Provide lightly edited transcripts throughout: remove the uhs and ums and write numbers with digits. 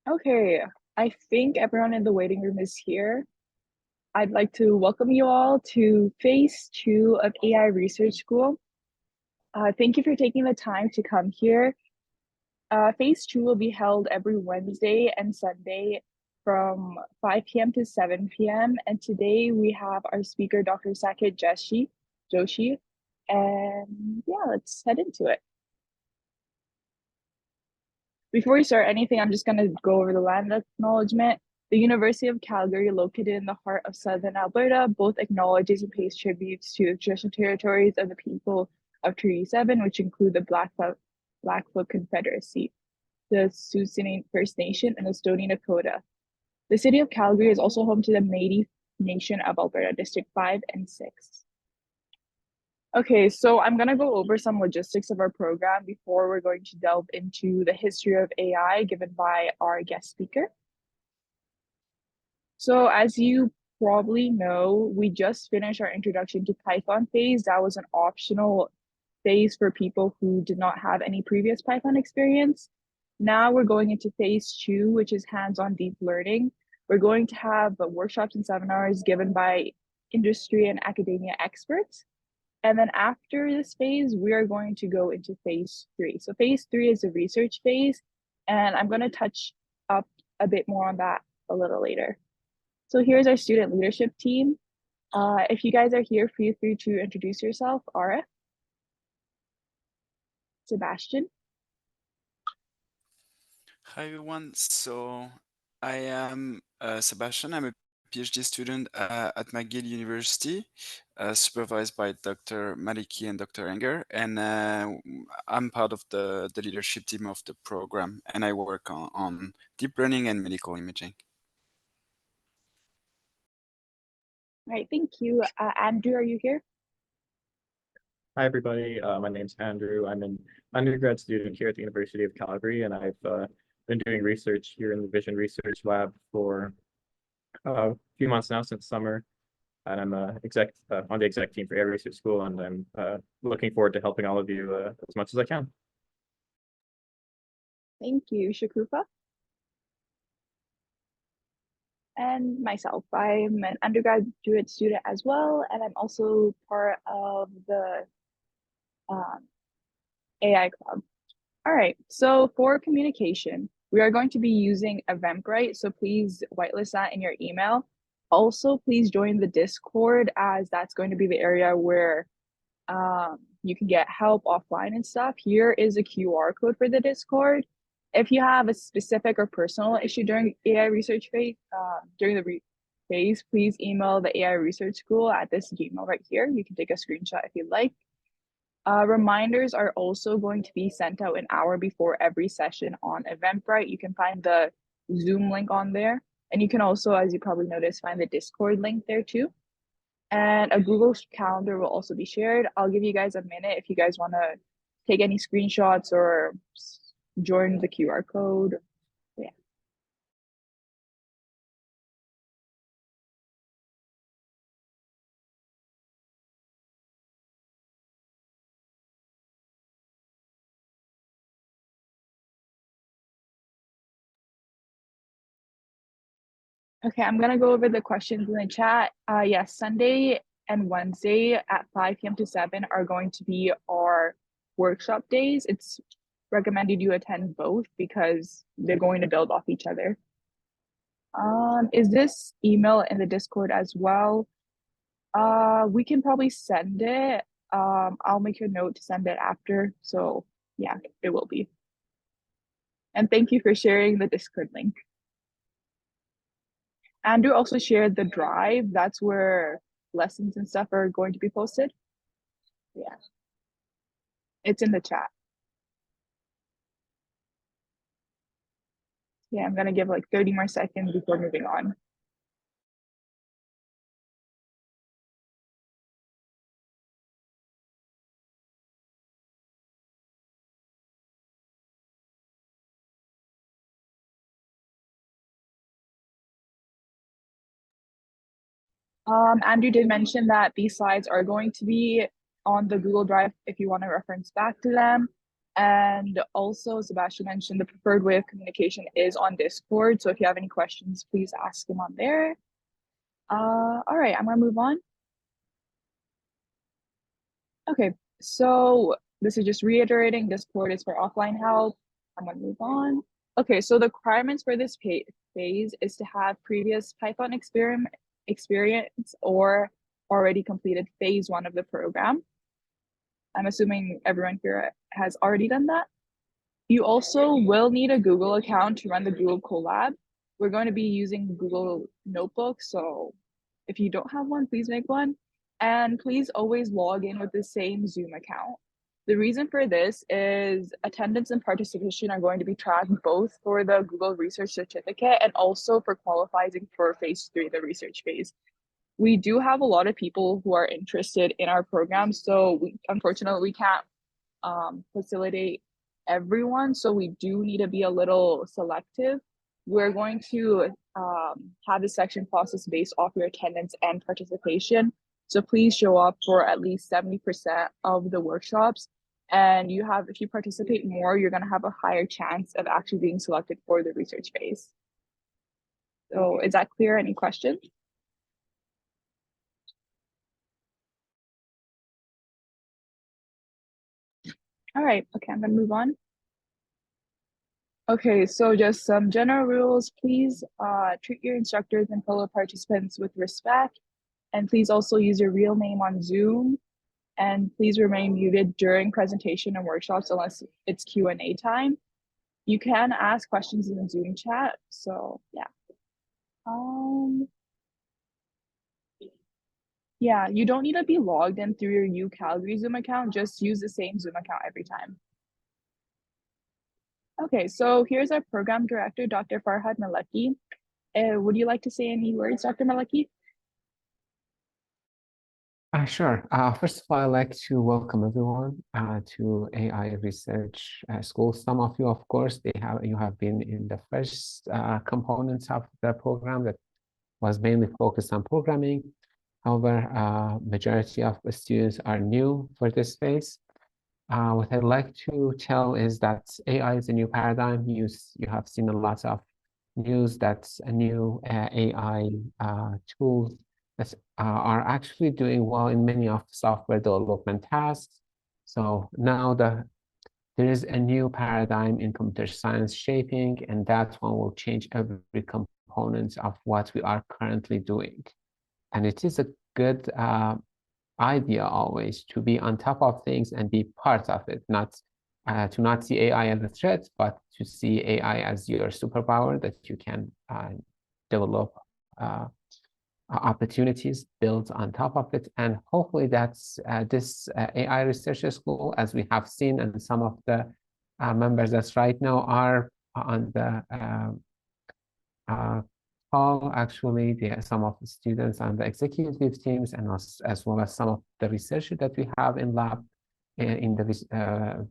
Okay, I think everyone in the waiting room is here. I'd like to welcome you all to phase two of AI Research School. Thank you for taking the time to come here. Phase two will be held every Wednesday and Sunday from 5 p.m. to 7 p.m. And today we have our speaker, Dr. Sakit Joshi. And yeah, let's head into it. Before we start anything, I'm just going to go over the land acknowledgement. The University of Calgary, located in the heart of southern Alberta, both acknowledges and pays tributes to the traditional territories of the people of Treaty 7, which include the Blackfoot Confederacy, the Tsuut'ina First Nation, and the Stoney Nakoda. The city of Calgary is also home to the Métis Nation of Alberta, District 5 and 6. Okay, so I'm going to go over some logistics of our program before we're going to delve into the history of AI given by our guest speaker. So as you probably know, we just finished our introduction to Python phase. That was an optional phase for people who did not have any previous Python experience. Now we're going into phase two, which is hands-on deep learning. We're going to have workshops and seminars given by industry and academia experts. And then after this phase, we are going to go into phase three. So phase three is the research phase, and I'm going to touch up a bit more on that a little later. So here's our student leadership team. If you guys are here, feel free to introduce yourself. Ara, Sebastian. Hi everyone. So I am Sebastian. I'm a PhD student at McGill University, supervised by Dr. Maliki and Dr. Enger, and I'm part of the leadership team of the program, and I work on deep learning and medical imaging. All right, thank you. Andrew, are you here? Hi, everybody. My name's Andrew. I'm an undergrad student here at the University of Calgary, and I've been doing research here in the Vision Research Lab for a few months now, since summer. And I'm on the exec team for AIRS Research School, and I'm looking forward to helping all of you as much as I can. Thank you, Shakufa. And myself, I'm an undergraduate student as well, and I'm also part of the AI Club. All right, so for communication, we are going to be using Eventbrite, so please whitelist that in your email. Also, please join the Discord, as that's going to be the area where you can get help offline and stuff. Here is a QR code for the Discord. If you have a specific or personal issue during AI research phase, phase, please email the AI Research School at this Gmail right here. You can take a screenshot if you'd like. Reminders are also going to be sent out an hour before every session on Eventbrite. You can find the Zoom link on there. And you can also, as you probably noticed, find the Discord link there too. And a Google Calendar will also be shared. I'll give you guys a minute if you guys want to take any screenshots or join the QR code. Yeah. Okay, I'm gonna go over the questions in the chat. Yes, Sunday and Wednesday at 5 p.m. to 7 are going to be our workshop days. It's recommended you attend both because they're going to build off each other. Is this email in the Discord as well? We can probably send it. I'll make a note to send it after. So yeah, it will be. And thank you for sharing the Discord link. Andrew also shared the drive. That's where lessons and stuff are going to be posted. Yeah. It's in the chat. Yeah, I'm gonna give like 30 more seconds before moving on. Andrew did mention that these slides are going to be on the Google Drive if you want to reference back to them. And also, Sebastian mentioned the preferred way of communication is on Discord. So if you have any questions, please ask him on there. All right, I'm gonna move on. Okay, so this is just reiterating Discord is for offline help. I'm gonna move on. Okay, so the requirements for this phase is to have previous Python experience or already completed phase 1 of the program. I'm assuming everyone here has already done that. You also will need a Google account to run the Google Colab. We're going to be using Google Notebook, so if you don't have one, please make one. And please always log in with the same Zoom account. The reason for this is attendance and participation are going to be tracked both for the Google Research Certificate and also for qualifying for phase 3, the research phase. We do have a lot of people who are interested in our program, so unfortunately we can't facilitate everyone, so we do need to be a little selective. We're going to have the section process based off your attendance and participation. So please show up for at least 70% of the workshops. And if you participate more, you're going to have a higher chance of actually being selected for the research phase. So is that clear? Any questions? All right, okay, I'm gonna move on. Okay, so just some general rules. Please treat your instructors and fellow participants with respect. And please also use your real name on Zoom. And please remain muted during presentation and workshops unless it's Q&A time. You can ask questions in the Zoom chat, so yeah. Yeah, you don't need to be logged in through your UCalgary Zoom account, just use the same Zoom account every time. Okay, so here's our program director, Dr. Farhad Maleki. Would you like to say any words, Dr. Maleki? Sure. First of all, I'd like to welcome everyone to AI Research School. Some of you, of course, you have been in the first components of the program that was mainly focused on programming. However, majority of the students are new for this phase. What I'd like to tell is that AI is a new paradigm. You have seen a lot of news that a new AI tools that are actually doing well in many of the software development tasks. So now there is a new paradigm in computer science shaping, and that one will change every component of what we are currently doing. And it is a good idea always to be on top of things and be part of it, to not see AI as a threat, but to see AI as your superpower that you can develop opportunities built on top of it. And hopefully that's this AI Research School, as we have seen, and some of the members that right now are on the call, actually, some of the students on the executive teams, and as well as some of the researchers that we have in lab, in the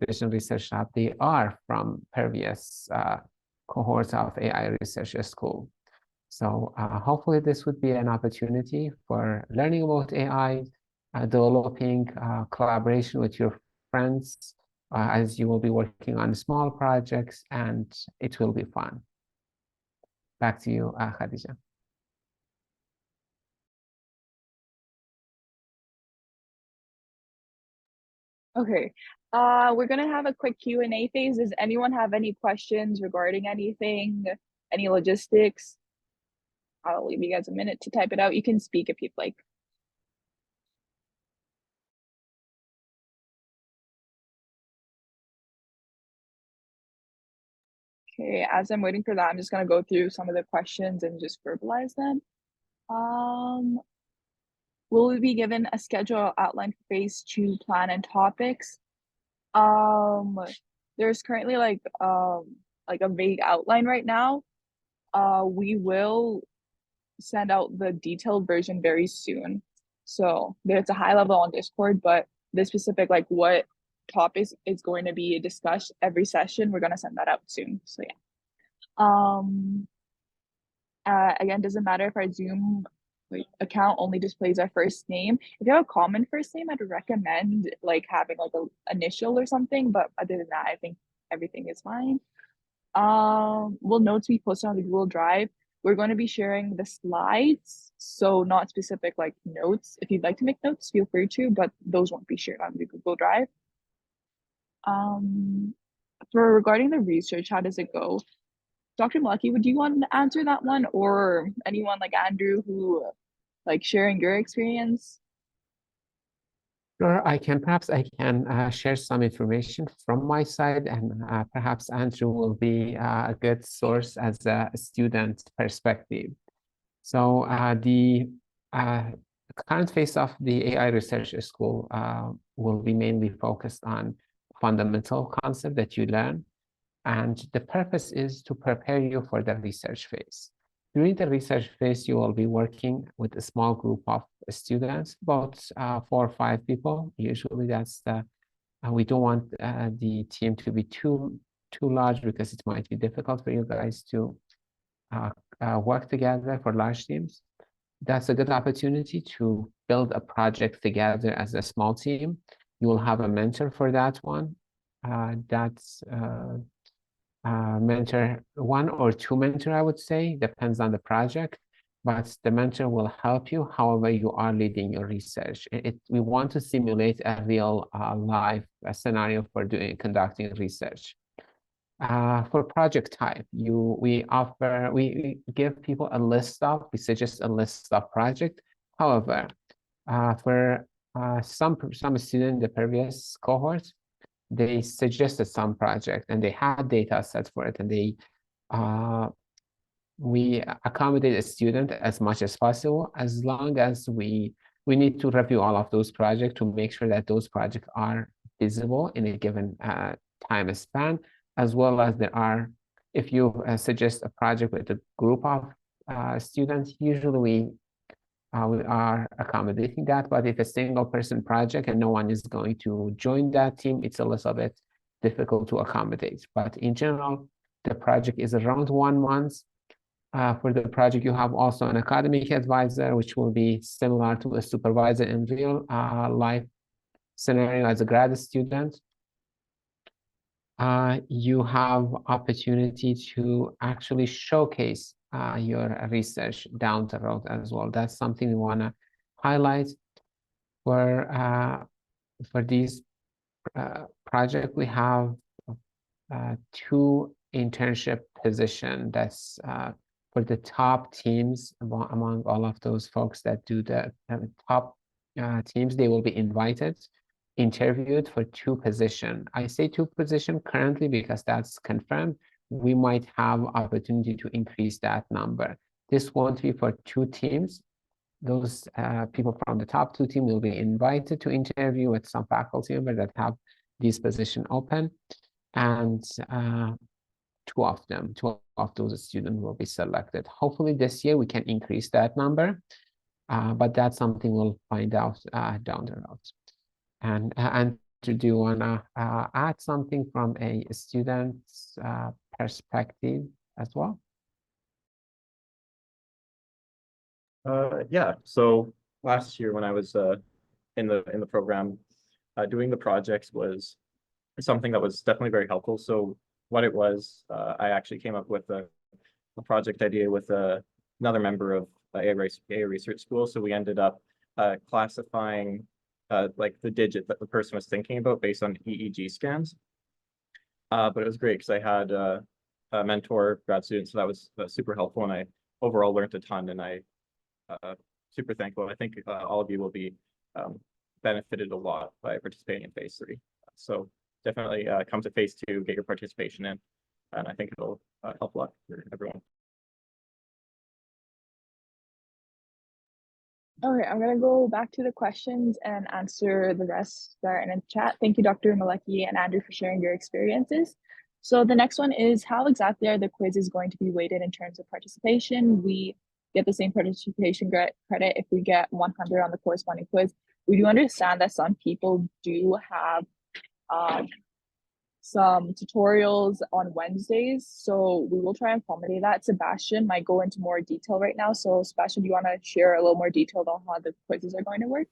Vision Research Lab, they are from previous cohorts of AI Research School. So hopefully this would be an opportunity for learning about AI, developing collaboration with your friends as you will be working on small projects, and it will be fun. Back to you, Khadija. Okay, we're gonna have a quick Q&A phase. Does anyone have any questions regarding anything, any logistics? I'll leave you guys a minute to type it out. You can speak if you'd like. Okay, as I'm waiting for that, I'm just gonna go through some of the questions and just verbalize them. Will we be given a schedule outline for phase 2 plan and topics? There's currently like a vague outline right now. We will send out the detailed version very soon. So there's a high level on Discord, but the specific like what topics is going to be discussed every session, we're gonna send that out soon. So yeah. Again, doesn't matter if our Zoom wait, account only displays our first name. If you have a common first name, I'd recommend like having like a initial or something, but other than that, I think everything is fine. Will notes be posted on the Google Drive? We're going to be sharing the slides, so not specific like notes. If you'd like to make notes, feel free to, but those won't be shared on the Google Drive. For regarding the research, how does it go? Dr. Malaki, would you want to answer that one, or anyone like Andrew who like sharing your experience? Sure, perhaps I can share some information from my side, and perhaps Andrew will be a good source as a student perspective. So the current phase of the AI Research School will be mainly focused on fundamental concept that you learn, and the purpose is to prepare you for the research phase. During the research phase, you will be working with a small group of students, about 4 or 5 people. Usually that's the, we don't want the team to be too large, because it might be difficult for you guys to work together for large teams. That's a good opportunity to build a project together as a small team. You will have a mentor for that one. That's mentor, 1 or 2 mentor, I would say, depends on the project, but the mentor will help you however you are leading your research. We want to simulate a real life scenario for conducting research. For project type, we give people we suggest a list of project. However, for some student in the previous cohort, they suggested some project and they had data sets for it, and we accommodate a student as much as possible, as long as we need to review all of those projects to make sure that those projects are feasible in a given time span, as well as if you suggest a project with a group of students, usually we are accommodating that. But if a single person project and no one is going to join that team, it's a little bit difficult to accommodate. But in general, the project is around 1 month. For the project, you have also an academic advisor, which will be similar to a supervisor in real life scenario as a grad student. You have opportunity to actually showcase your research down the road as well. That's something we want to highlight. For these project, we have 2 internship position. That's for the top teams among all of those folks that do the top teams. They will be invited, interviewed for 2 position. I say 2 position currently because that's confirmed. We might have opportunity to increase that number. This won't be for 2 teams. Those people from the top 2 teams will be invited to interview with some faculty member that have this position open, and 2 of those students will be selected. Hopefully this year we can increase that number, but that's something we'll find out down the road. And do you want to add something from a student's perspective as well? Yeah. So last year when I was in the program, doing the projects was something that was definitely very helpful. So what it was, I actually came up with a project idea with another member of AIRS Research School. So we ended up classifying like the digit that the person was thinking about based on EEG scans. But it was great because I had a mentor grad student, so that was super helpful, and I overall learned a ton, and I super thankful. I think all of you will be benefited a lot by participating in phase 3. So definitely come to phase 2, get your participation in, and I think it'll help a lot for everyone. Okay, I'm gonna go back to the questions and answer the rest that are in the chat. Thank you, Dr. Maleki and Andrew, for sharing your experiences. So the next one is, how exactly are the quizzes going to be weighted in terms of participation? We get the same participation credit if we get 100 on the corresponding quiz. We do understand that some people do have some tutorials on Wednesdays. So we will try and accommodate that. Sebastian might go into more detail right now. So Sebastian, do you want to share a little more detail on how the quizzes are going to work?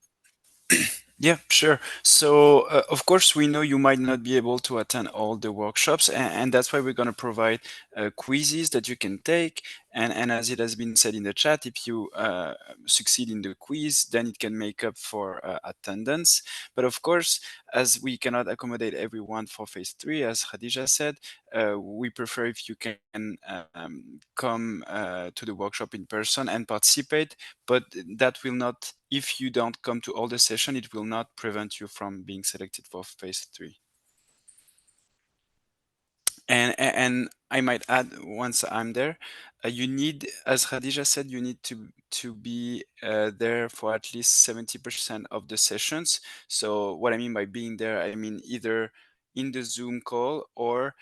Yeah, sure. So, of course, we know you might not be able to attend all the workshops, and that's why we're going to provide quizzes that you can take. And as it has been said in the chat, if you succeed in the quiz, then it can make up for attendance. But of course, as we cannot accommodate everyone for phase 3, as Khadija said, we prefer if you can come to the workshop in person and participate, but that will not, if you don't come to all the session, it will not prevent you from being selected for phase 3. And I might add, once I'm there, you need, as Khadija said, you need to be there for at least 70% of the sessions. So what I mean by being there, I mean either in the Zoom call or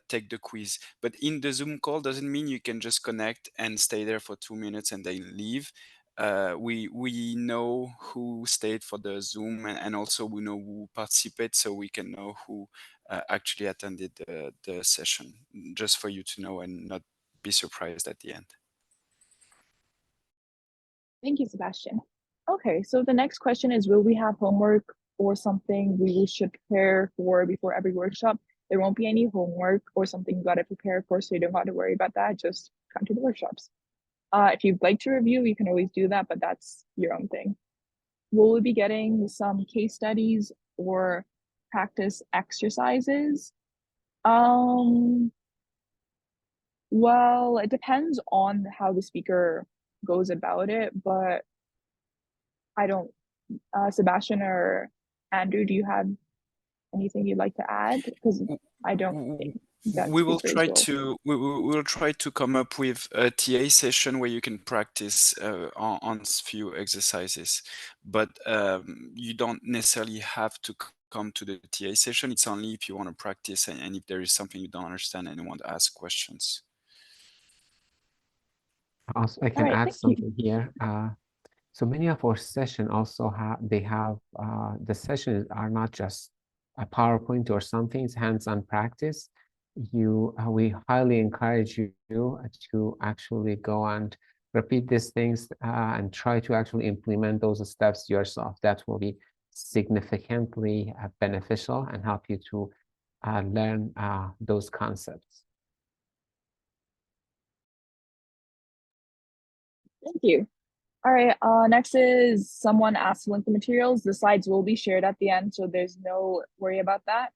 take the quiz. But in the Zoom call doesn't mean you can just connect and stay there for 2 minutes and then leave. We know who stayed for the Zoom, and also we know who participates, so we can know who actually attended the session, just for you to know and not be surprised at the end. Thank you, Sebastian. Okay, so the next question is, will we have homework or something we should prepare for before every workshop? There won't be any homework or something you got to prepare for, so you don't got to worry about that. Just come to the workshops. If you'd like to review, you can always do that, but that's your own thing. Will we be getting some case studies or practice exercises? Well, it depends on how the speaker goes about it, but I don't, Sebastian or Andrew, do you have anything you'd like to add? Because I don't think that We will speakers try will. to we will try to come up with a TA session where you can practice on few exercises, but you don't necessarily have to come to the TA session. It's only if you want to practice and if there is something you don't understand and you want to ask questions. Also, I All can right, add thank you. something here. So many of our session also have the sessions are not just a PowerPoint or something, it's hands-on practice. We highly encourage you to actually go and repeat these things and try to actually implement those steps yourself. That will be significantly beneficial and help you to learn those concepts. Thank you. All right, next is someone asked to link the materials. The slides will be shared at the end, so there's no worry about that.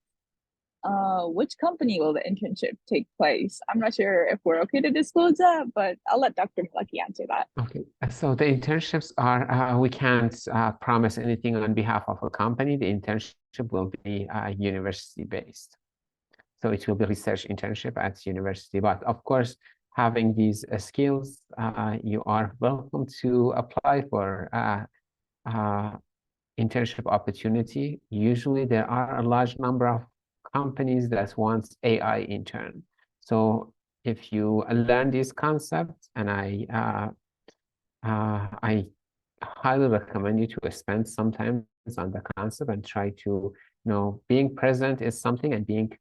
Which company will the internship take place? I'm not sure if we're okay to disclose that, but I'll let Dr. Malaki answer that. Okay, so the internships are, we can't promise anything on behalf of a company. The internship will be university-based. So it will be research internship at university. But of course, having these skills, you are welcome to apply for internship opportunity. Usually there are a large number of companies that wants AI intern. So if you learn these concepts, and I highly recommend you to spend some time on the concept and try to, being present is something, and being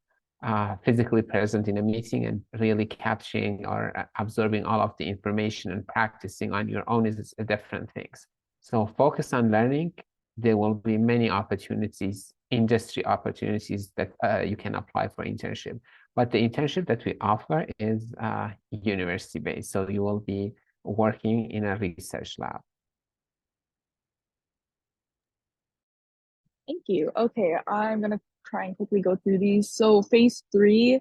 physically present in a meeting and really capturing or absorbing all of the information and practicing on your own is different things. So focus on learning. There will be many opportunities, industry opportunities that you can apply for internship. But the internship that we offer is university-based. So you will be working in a research lab. Thank you. Okay, I'm gonna try and quickly go through these. So phase 3,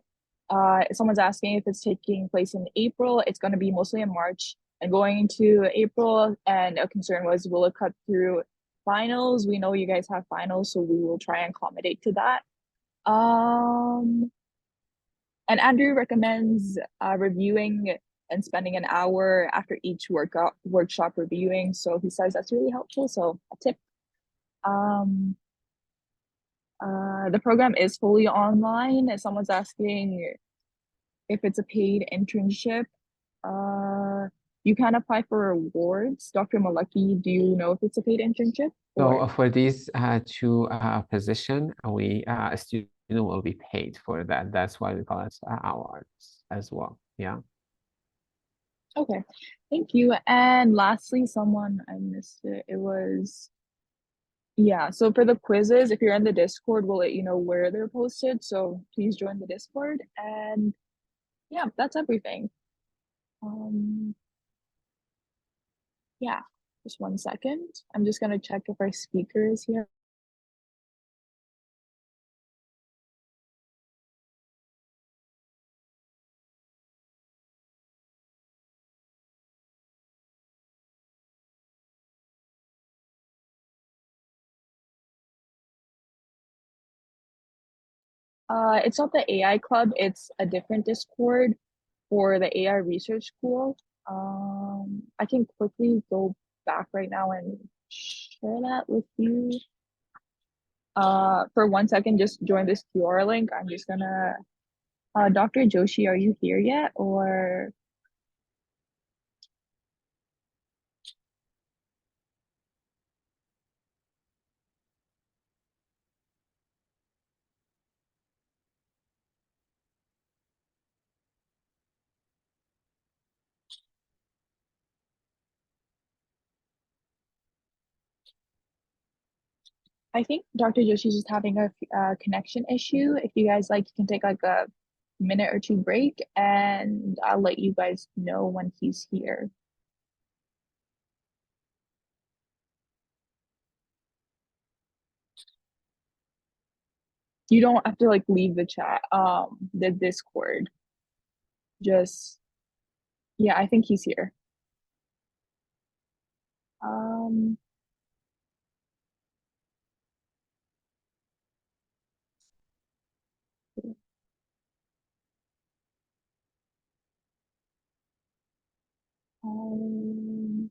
someone's asking if it's taking place in April. It's gonna be mostly in March and going into April. And a concern was, will it cut through finals? We know you guys have finals, so we will try and accommodate to that. And Andrew recommends reviewing and spending an hour after each workshop reviewing. So he says that's really helpful. So a tip. The program is fully online. If someone's asking if it's a paid internship, you can apply for awards. Dr. Malaki, do you know if it's a paid internship? So for these two position, students will be paid for that. That's why we call it hours as well. Yeah. Okay, thank you. And lastly, someone I missed it. It was yeah. So for the quizzes, if you're in the Discord, we'll let you know where they're posted. So please join the Discord. And yeah, that's everything. Um, yeah, just 1 second. I'm just gonna check if our speaker is here. It's not the AI Club, it's a different Discord for the AI Research School. I can quickly go back right now and share that with you. For 1 second, just join this QR link. I'm just gonna, Dr. Joshi, are you here yet? Or I think Dr. Joshi's just having a connection issue. If you guys like, you can take like a minute or two break and I'll let you guys know when he's here. You don't have to like leave the chat, the Discord. Just, yeah, I think he's here. Um, um,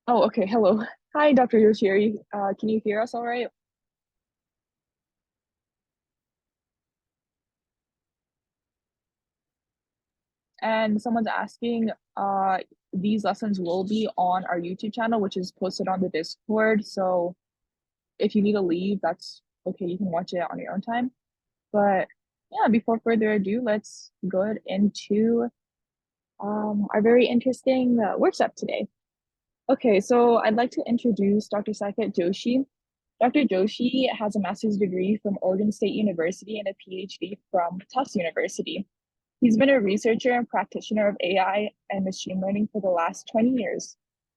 oh, okay, hello. Hi, Dr. Yoshiri. Can you hear us all right? And someone's asking, these lessons will be on our YouTube channel, which is posted on the Discord. So if you need to leave, that's okay. You can watch it on your own time. But yeah, before further ado, let's go into our very interesting workshop today. Okay, so I'd like to introduce Dr. Saket Joshi. Dr. Joshi has a master's degree from Oregon State University and a PhD from Tufts University. He's been a researcher and practitioner of AI and machine learning for the last 20 years.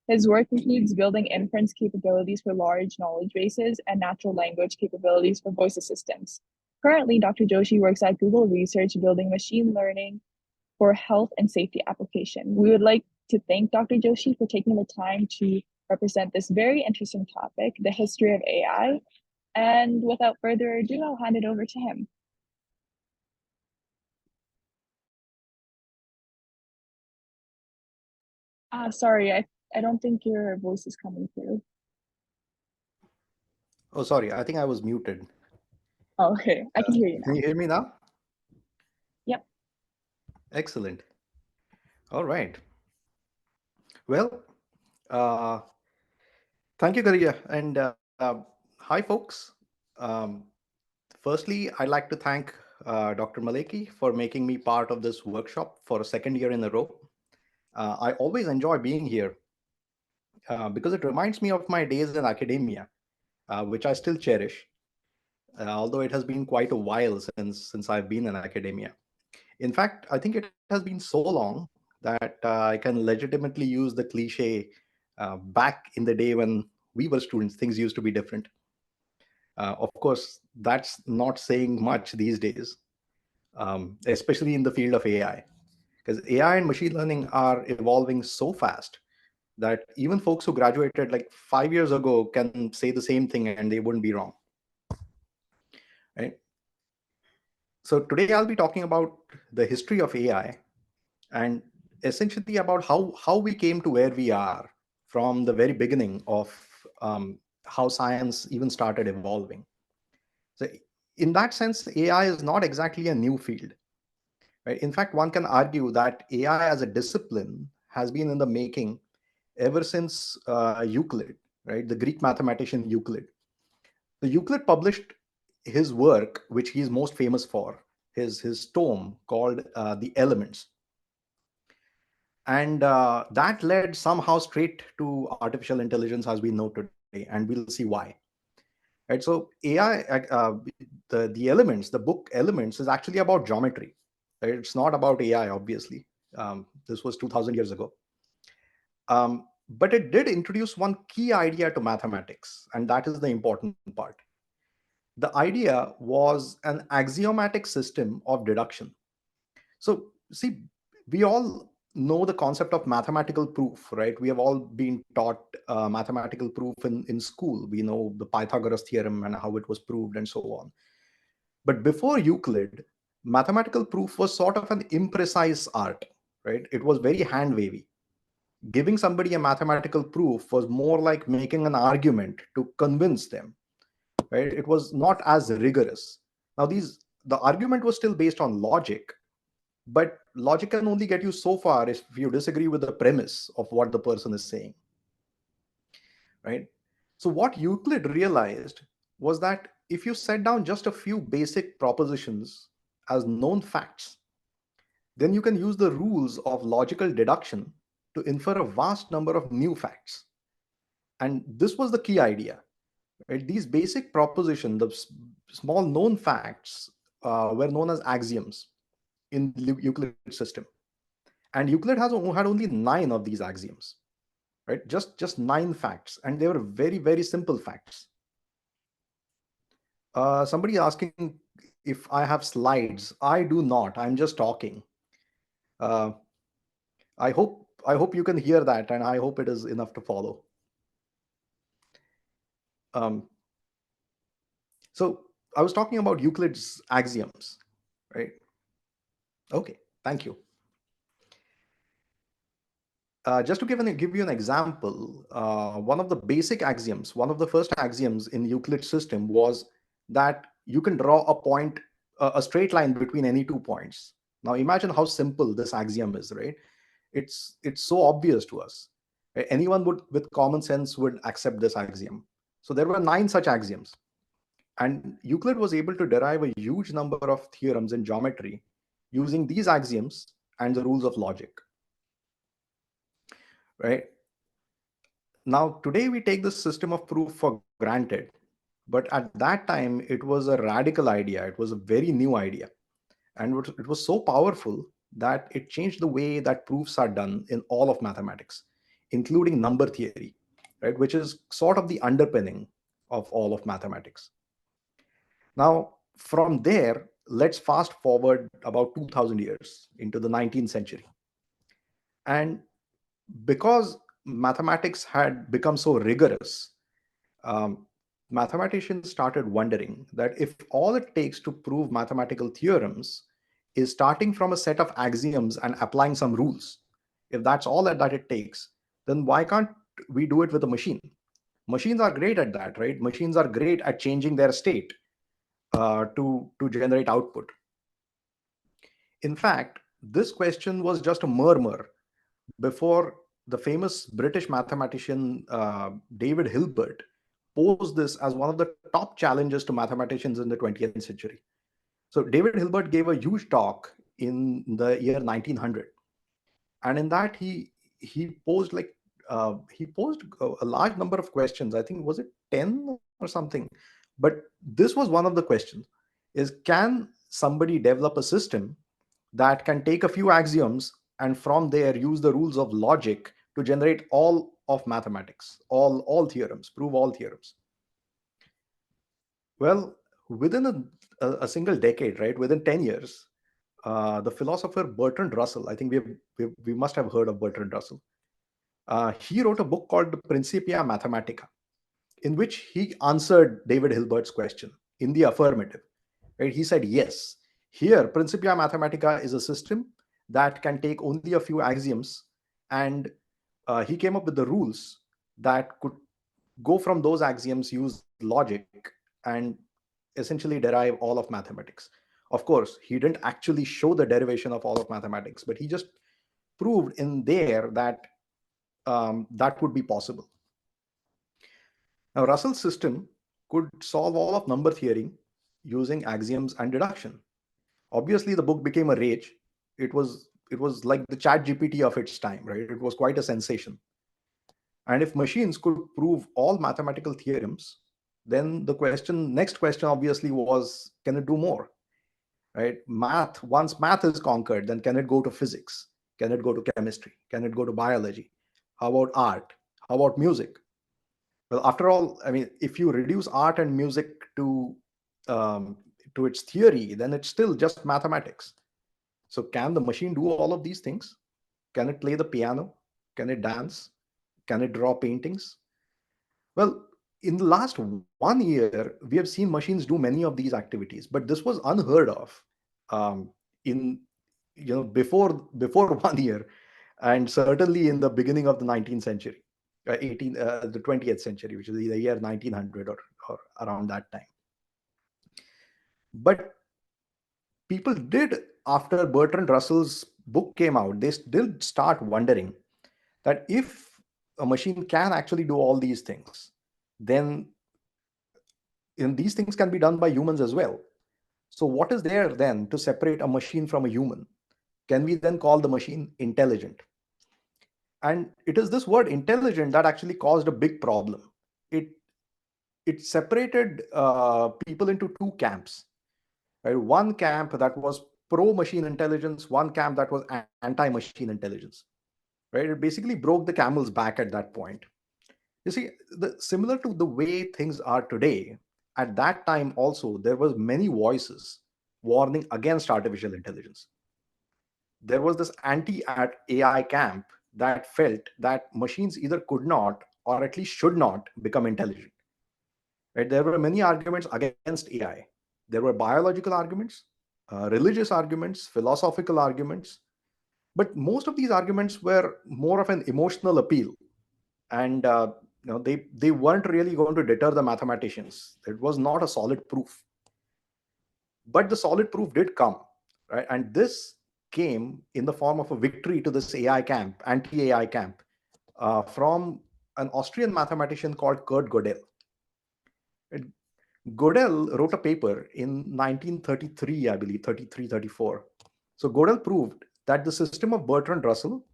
His work includes building inference capabilities for large knowledge bases and natural language capabilities for voice assistants. Currently, Dr. Joshi works at Google Research building machine learning for health and safety application. We would like to thank Dr. Joshi for taking the time to represent this very interesting topic, the history of AI. And without further ado, I'll hand it over to him. Sorry, I don't think your voice is coming through. Oh, sorry. I think I was muted. Oh, okay, I can hear you Can now. you hear me now? Yep. Excellent. All right. Well, uh, thank you, Gariya. And hi, folks. Um, Firstly, I'd like to thank Dr. Maleki for making me part of this workshop for a second year in a row. I always enjoy being here because it reminds me of my days in academia, which I still cherish, although it has been quite a while since I've been in academia. In fact, I think it has been so long that I can legitimately use the cliche back in the day when we were students, things used to be different. Of course, that's not saying much these days, especially in the field of AI, because AI and machine learning are evolving so fast that even folks who graduated like 5 years ago can say the same thing and they wouldn't be wrong. Right? So today I'll be talking about the history of AI and essentially about how we came to where we are from the very beginning of how science even started evolving. So in that sense, AI is not exactly a new field. Right? In fact, one can argue that AI as a discipline has been in the making ever since Euclid, right? The Greek mathematician Euclid. So Euclid published his work, which he's most famous for, his tome called The Elements. And that led somehow straight to artificial intelligence as we know today, and we'll see why. Right, so AI, the Elements, the book Elements, is actually about geometry. Right? It's not about AI, obviously. This was 2,000 years ago. But it did introduce one key idea to mathematics, and that is the important part. The idea was an axiomatic system of deduction. So, see, we all know the concept of mathematical proof, right? We have all been taught mathematical proof in school. We know the Pythagoras theorem and how it was proved and so on. But before Euclid, mathematical proof was sort of an imprecise art, right? It was very hand wavy. Giving somebody a mathematical proof was more like making an argument to convince them, right? It was not as rigorous. Now, the argument was still based on logic, but logic can only get you so far if you disagree with the premise of what the person is saying, right? So what Euclid realized was that if you set down just a few basic propositions as known facts, then you can use the rules of logical deduction to infer a vast number of new facts. And this was the key idea, right? These basic propositions, the small known facts, were known as axioms in the Euclid system. And Euclid had only 9 of these axioms, right? Just 9 facts, and they were very, very simple facts. Somebody asking if I have slides. I do not. I'm just talking. Uh, I hope you can hear that, and I hope it is enough to follow. Um, so I was talking about Euclid's axioms, right? Okay, thank you. Just to give you an example, one of the basic axioms, one of the first axioms in Euclid's system was that you can draw a point, a straight line between any 2 points. Now imagine how simple this axiom is, right? It's so obvious to us. Anyone with common sense would accept this axiom. So there were 9 such axioms, and Euclid was able to derive a huge number of theorems in geometry using these axioms and the rules of logic. Right? Now, today we take this system of proof for granted, but at that time it was a radical idea. It was a very new idea, and it was so powerful that it changed the way that proofs are done in all of mathematics, including number theory, right, which is sort of the underpinning of all of mathematics. Now, from there, let's fast forward about 2000 years into the 19th century. And because mathematics had become so rigorous, mathematicians started wondering that if all it takes to prove mathematical theorems is starting from a set of axioms and applying some rules, if that's all that it takes, then why can't we do it with a machine? Machines are great at that, right? Machines are great at changing their state to generate output. In fact, this question was just a murmur before the famous British mathematician David Hilbert posed this as one of the top challenges to mathematicians in the 20th century. So David Hilbert gave a huge talk in the year 1900, and in that he posed a large number of questions. I think was it 10 or something, but this was one of the questions: is can somebody develop a system that can take a few axioms and from there use the rules of logic to generate all of mathematics, all theorems, prove all theorems? Well, within a single decade, right, within 10 years, the philosopher Bertrand Russell, I think we must have heard of Bertrand Russell. He wrote a book called the Principia Mathematica, in which he answered David Hilbert's question in the affirmative. Right? He said, yes, here Principia Mathematica is a system that can take only a few axioms, and he came up with the rules that could go from those axioms, use logic, and essentially derive all of mathematics. Of course, he didn't actually show the derivation of all of mathematics, but he just proved in there that that would be possible. Now, Russell's system could solve all of number theory using axioms and deduction. Obviously, the book became a rage. It was like the chat GPT of its time, right? It was quite a sensation. And if machines could prove all mathematical theorems, then next question obviously was, can it do more? Right? Once math is conquered, then can it go to physics? Can it go to chemistry? Can it go to biology? How about art? How about music? Well, after all, I mean, if you reduce art and music um, to its theory, then it's still just mathematics. So can the machine do all of these things? Can it play the piano? Can it dance? Can it draw paintings? Well, in the last 1 year, we have seen machines do many of these activities, but this was unheard of um, in before 1 year, and certainly in the beginning of the 19th century, the 20th century, which is the year 1900 or around that time. But people did, after Bertrand Russell's book came out, they did start wondering that if a machine can actually do all these things, then these things can be done by humans as well. So what is there then to separate a machine from a human? Can we then call the machine intelligent? And it is this word intelligent that actually caused a big problem. It separated people into two camps. Right? One camp that was pro machine intelligence, one camp that was anti machine intelligence. Right? It basically broke the camel's back at that point. You see, similar to the way things are today, at that time also there was many voices warning against artificial intelligence. There was this anti-AI camp that felt that machines either could not or at least should not become intelligent. Right? There were many arguments against AI. There were biological arguments, religious arguments, philosophical arguments, but most of these arguments were more of an emotional appeal, and they weren't really going to deter the mathematicians. It was not a solid proof, but the solid proof did come, right? And this came in the form of a victory to this AI camp, anti-AI camp, from an Austrian mathematician called Kurt Gödel. Gödel wrote a paper in 1933, I believe, 33, 34. So Gödel proved that the system of Bertrand Russell,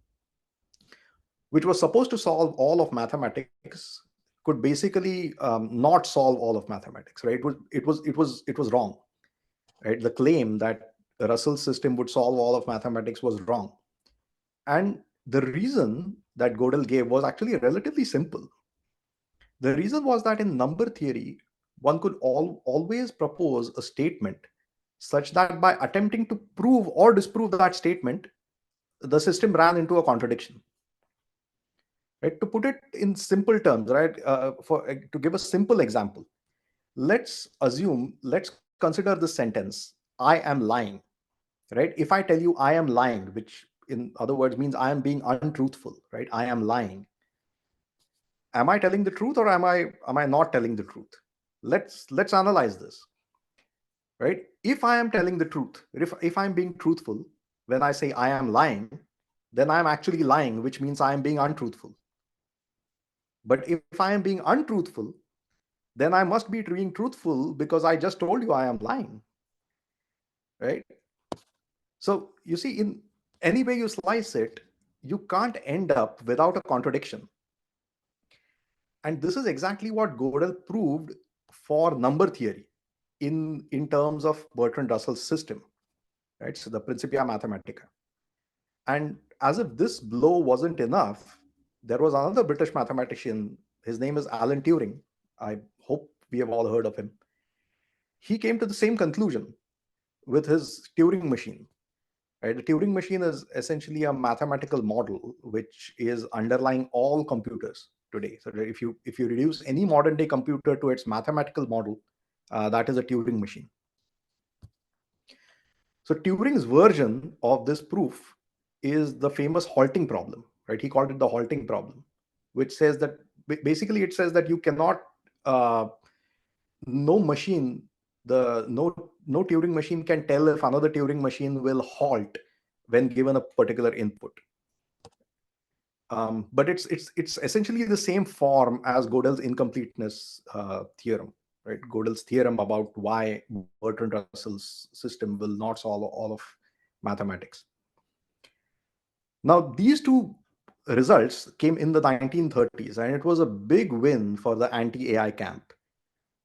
which was supposed to solve all of mathematics, could basically not solve all of mathematics. Right? It was wrong. Right? The claim that the Russell system would solve all of mathematics was wrong, and the reason that Gödel gave was actually relatively simple. The reason was that in number theory, one could always propose a statement such that by attempting to prove or disprove that statement, the system ran into a contradiction. Right? To put it in simple terms, right? To give a simple example, let's consider the sentence, I am lying. Right? If I tell you I am lying, which in other words means I am being untruthful, right? I am lying. Am I telling the truth, or am I not telling the truth? Let's analyze this. Right? If I am telling the truth, if I'm being truthful, when I say I am lying, then I'm actually lying, which means I am being untruthful. But if I am being untruthful, then I must be being truthful because I just told you I am lying. Right? So you see, in any way you slice it, you can't end up without a contradiction. And this is exactly what Gödel proved for number theory in terms of Bertrand Russell's system, right? So the Principia Mathematica. And as if this blow wasn't enough, there was another British mathematician. His name is Alan Turing. I hope we have all heard of him. He came to the same conclusion with his Turing machine. Right? The Turing machine is essentially a mathematical model which is underlying all computers today. So if you reduce any modern day computer to its mathematical model, that is a Turing machine. So Turing's version of this proof is the famous halting problem. Right? He called it the halting problem, which says that basically it says that you cannot uh, no machine the no Turing machine can tell if another Turing machine will halt when given a particular input. But it's essentially the same form as Gödel's incompleteness theorem. right? Gödel's theorem about why Bertrand Russell's system will not solve all of mathematics. Now, these two results came in the 1930s, and it was a big win for the anti-AI camp,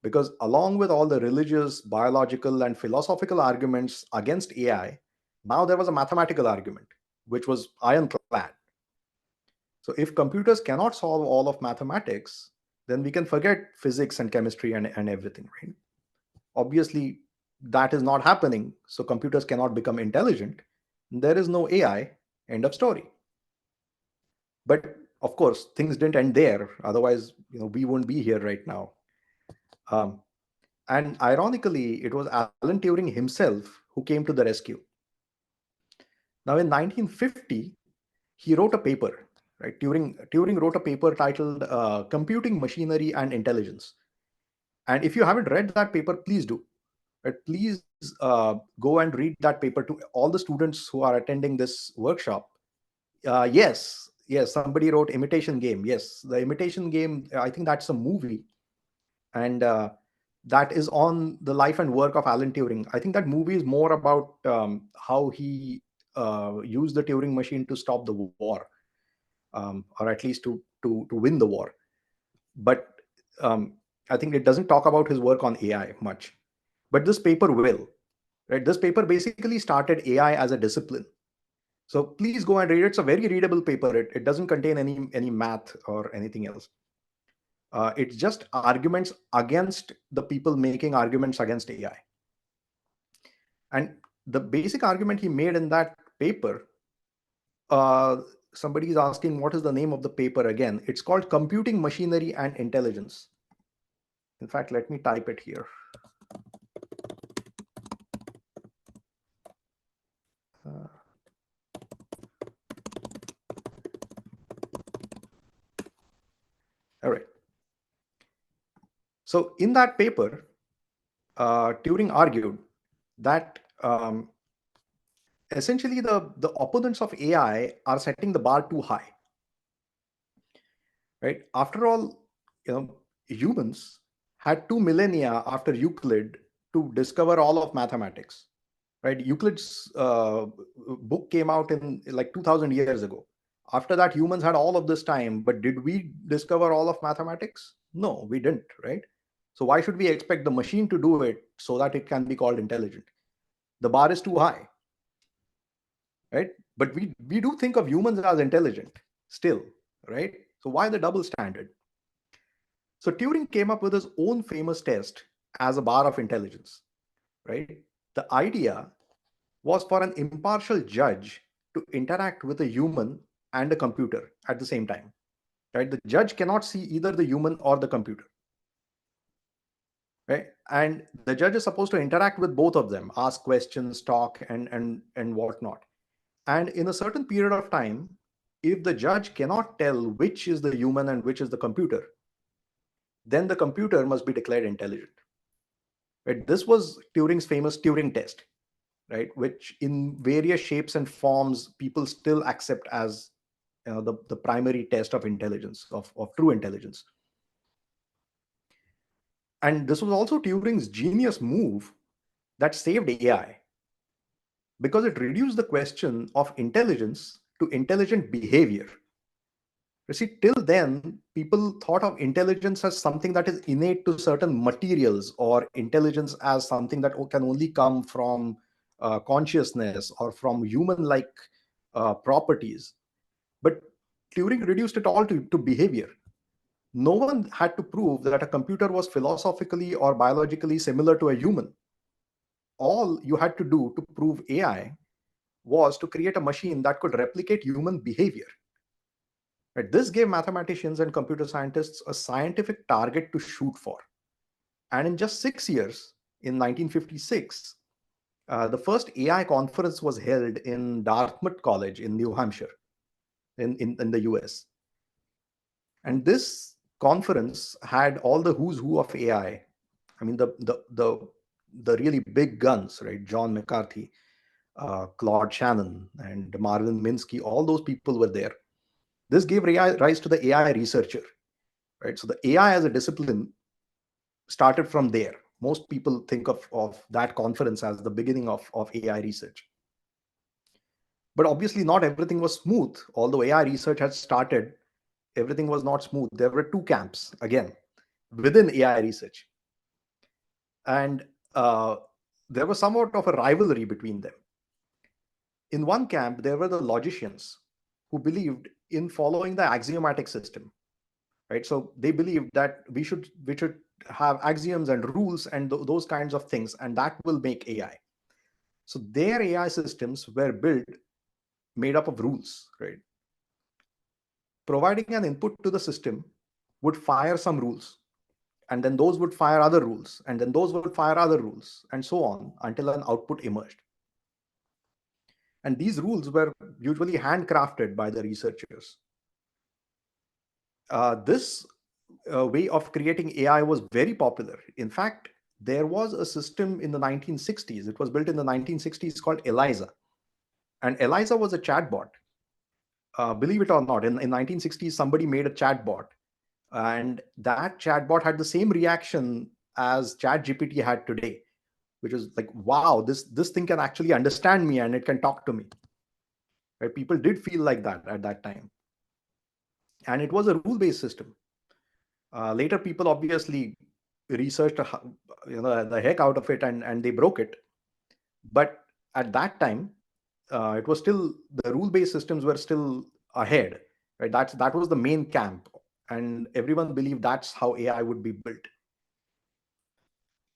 because along with all the religious, biological, and philosophical arguments against AI, now there was a mathematical argument, which was ironclad. So if computers cannot solve all of mathematics, then we can forget physics and chemistry and everything, right? Obviously, that is not happening. So computers cannot become intelligent. There is no AI, end of story. But of course, things didn't end there. Otherwise, we wouldn't be here right now. And ironically, it was Alan Turing himself who came to the rescue. Now, in 1950, he wrote a paper, right? Turing wrote a paper titled Computing Machinery and Intelligence. And if you haven't read that paper, please do. Right? Please go and read that paper to all the students who are attending this workshop. Yes, somebody wrote Imitation Game. Yes, the Imitation Game, I think that's a movie. And that is on the life and work of Alan Turing. I think that movie is more about how he used the Turing machine to stop the war, or at least to win the war. But I think it doesn't talk about his work on AI much. But this paper will, right? This paper basically started AI as a discipline. So please go and read it. It's a very readable paper. It doesn't contain any math or anything else. It's just arguments against the people making arguments against AI. And the basic argument he made in that paper, somebody is asking what is the name of the paper again. It's called Computing Machinery and Intelligence. In fact, let me type it here. All right. So in that paper, Turing argued that essentially the opponents of AI are setting the bar too high. Right? After all, humans had 2 millennia after Euclid to discover all of mathematics. Right? Euclid's book came out in like 2000 years ago. After that, humans had all of this time, but did we discover all of mathematics? No, we didn't, right? So why should we expect the machine to do it so that it can be called intelligent? The bar is too high, right? But we do think of humans as intelligent still, right? So why the double standard? So Turing came up with his own famous test as a bar of intelligence, right? The idea was for an impartial judge to interact with a human and a computer at the same time, right? The judge cannot see either the human or the computer, right? And the judge is supposed to interact with both of them, ask questions, talk, and whatnot. And in a certain period of time, if the judge cannot tell which is the human and which is the computer, then the computer must be declared intelligent. Right? This was Turing's famous Turing test, right? Which in various shapes and forms, people still accept as the primary test of intelligence, of true intelligence. And this was also Turing's genius move that saved AI, because it reduced the question of intelligence to intelligent behavior. You see, till then, people thought of intelligence as something that is innate to certain materials, or intelligence as something that can only come from consciousness or from human-like properties. But Turing reduced it all to behavior. No one had to prove that a computer was philosophically or biologically similar to a human. All you had to do to prove AI was to create a machine that could replicate human behavior. Right? This gave mathematicians and computer scientists a scientific target to shoot for. And in just 6 years, in 1956, the first AI conference was held in Dartmouth College in New Hampshire, in the US. And this conference had all the who's who of AI. I mean, the really big guns, right? John McCarthy, Claude Shannon, and Marvin Minsky, all those people were there. This gave rise to the AI researcher, right? So the AI as a discipline started from there. Most people think of that conference as the beginning of AI research. But obviously, not everything was smooth. Although AI research had started, everything was not smooth. There were two camps, again, within AI research. And there was somewhat of a rivalry between them. In one camp, there were the logicians who believed in following the axiomatic system, right? So they believed that we should have axioms and rules and those kinds of things, and that will make AI. So their AI systems were built made up of rules, right? Providing an input to the system would fire some rules, and then those would fire other rules, and then those would fire other rules, and so on until an output emerged. And these rules were usually handcrafted by the researchers. This way of creating AI was very popular. In fact, there was a system in the 1960s. It was built in the 1960s called ELIZA. And ELIZA was a chatbot. Believe it or not, in 1960s, somebody made a chatbot. And that chatbot had the same reaction as ChatGPT had today, which is like, wow, this thing can actually understand me and it can talk to me. Right? People did feel like that at that time. And it was a rule-based system. Later, people obviously researched the heck out of it, and they broke it. But at that time, it was still, the rule-based systems were still ahead. Right? That was the main camp, and everyone believed that's how AI would be built.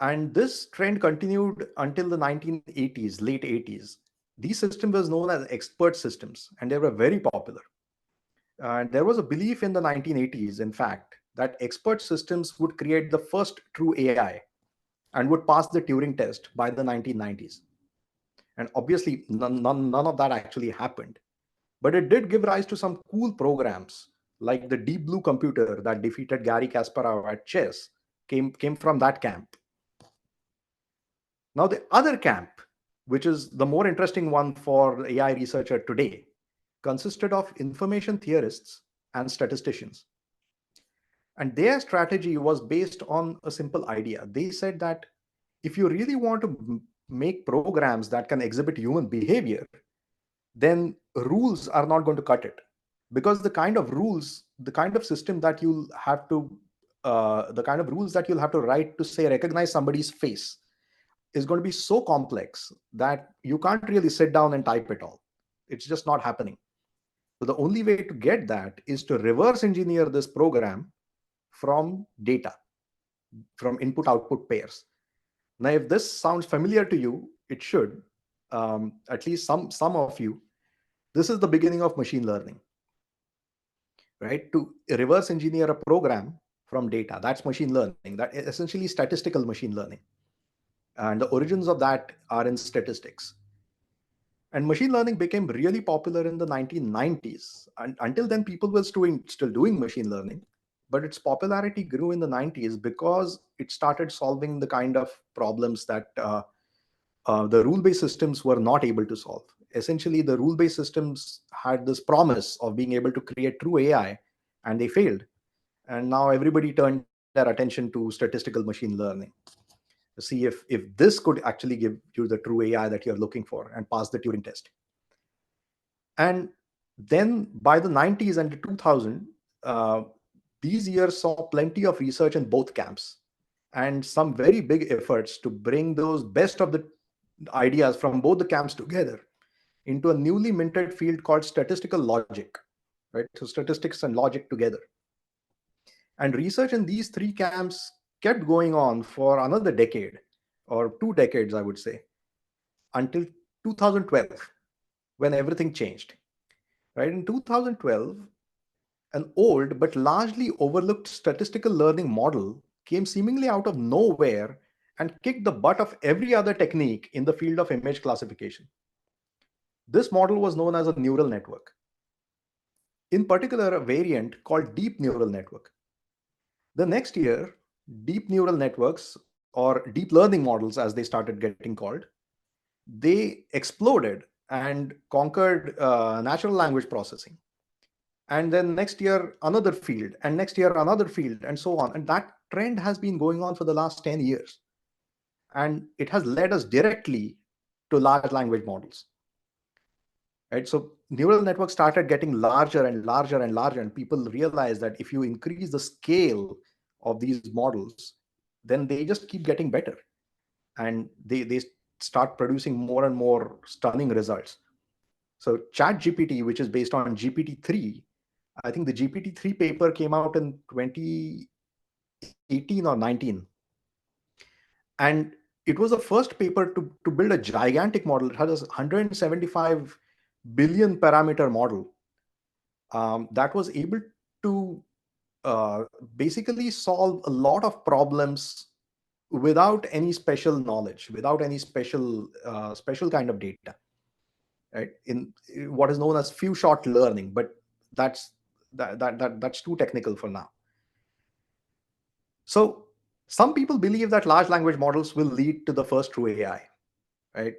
And this trend continued until the 1980s, late 80s. These systems were known as expert systems, and they were very popular. There was a belief in the 1980s, in fact, that expert systems would create the first true AI and would pass the Turing test by the 1990s. And obviously, none of that actually happened. But it did give rise to some cool programs, like the Deep Blue computer that defeated Gary Kasparov at chess came from that camp. Now, the other camp, which is the more interesting one for the AI researcher today, consisted of information theorists and statisticians. And their strategy was based on a simple idea. They said that if you really want to make programs that can exhibit human behavior, then rules are not going to cut it. Because the kind of rules, the kind of system that you'll have to, the kind of rules that you'll have to write to, say, recognize somebody's face is going to be so complex that you can't really sit down and type it all. It's just not happening. So the only way to get that is to reverse engineer this program from data, from input-output pairs. Now, if this sounds familiar to you, it should, at least some of you. This is the beginning of machine learning, right? To reverse engineer a program from data, that's machine learning. That is essentially statistical machine learning. And the origins of that are in statistics. And machine learning became really popular in the 1990s. And until then, people were still doing machine learning. But its popularity grew in the 90s because it started solving the kind of problems that the rule-based systems were not able to solve. Essentially, the rule-based systems had this promise of being able to create true AI, and they failed. And now everybody turned their attention to statistical machine learning to see if this could actually give you the true AI that you're looking for and pass the Turing test. And then by the 90s and the 2000s, these years saw plenty of research in both camps and some very big efforts to bring those best of the ideas from both the camps together into a newly minted field called statistical logic, right? So statistics and logic together. And research in these three camps kept going on for another decade or 2 decades, I would say, until 2012, when everything changed. Right? In 2012, an old but largely overlooked statistical learning model came seemingly out of nowhere and kicked the butt of every other technique in the field of image classification. This model was known as a neural network. In particular, a variant called deep neural network. The next year, deep neural networks, or deep learning models as they started getting called, they exploded and conquered natural language processing. And then next year, another field, and next year, another field, and so on. And that trend has been going on for the last 10 years. And it has led us directly to large language models. Right? So neural networks started getting larger and larger and larger, and people realized that if you increase the scale of these models, then they just keep getting better. And they start producing more and more stunning results. So ChatGPT, which is based on GPT-3, I think the GPT-3 paper came out in 2018 or 19. And it was the first paper to build a gigantic model. It has a 175 billion parameter model that was able to uh, basically solve a lot of problems without any special knowledge, without any special kind of data, right? In what is known as few shot learning, but that's too technical for now. So some people believe that large language models will lead to the first true AI, right?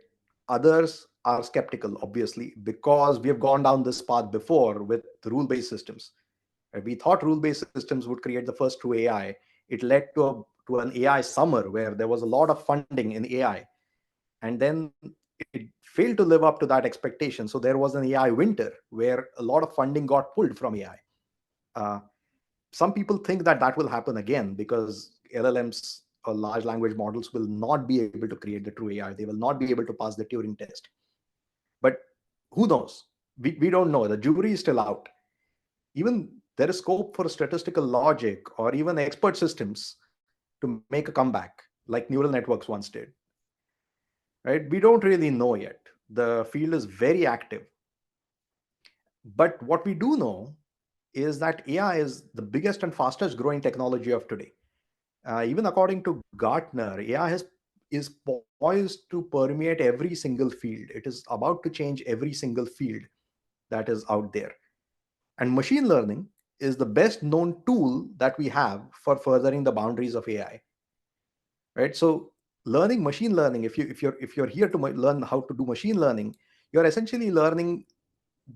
Others are skeptical, obviously, because we have gone down this path before with rule-based systems. Right? We thought rule-based systems would create the first true AI. It led to an AI summer where there was a lot of funding in AI, and then it failed to live up to that expectation. So there was an AI winter where a lot of funding got pulled from AI. Uh, some people think that that will happen again because LLMs or large language models will not be able to create the true AI. They will not be able to pass the Turing test. But who knows? We don't know. The jury is still out. Even there is scope for statistical logic or even expert systems to make a comeback, like neural networks once did. Right? We don't really know yet. The field is very active. But what we do know is that AI is the biggest and fastest growing technology of today. Even according to Gartner, AI is poised to permeate every single field. It is about to change every single field that is out there. And machine learning is the best known tool that we have for furthering the boundaries of AI. Right? So learning machine learning, if you're here to learn how to do machine learning, you're essentially learning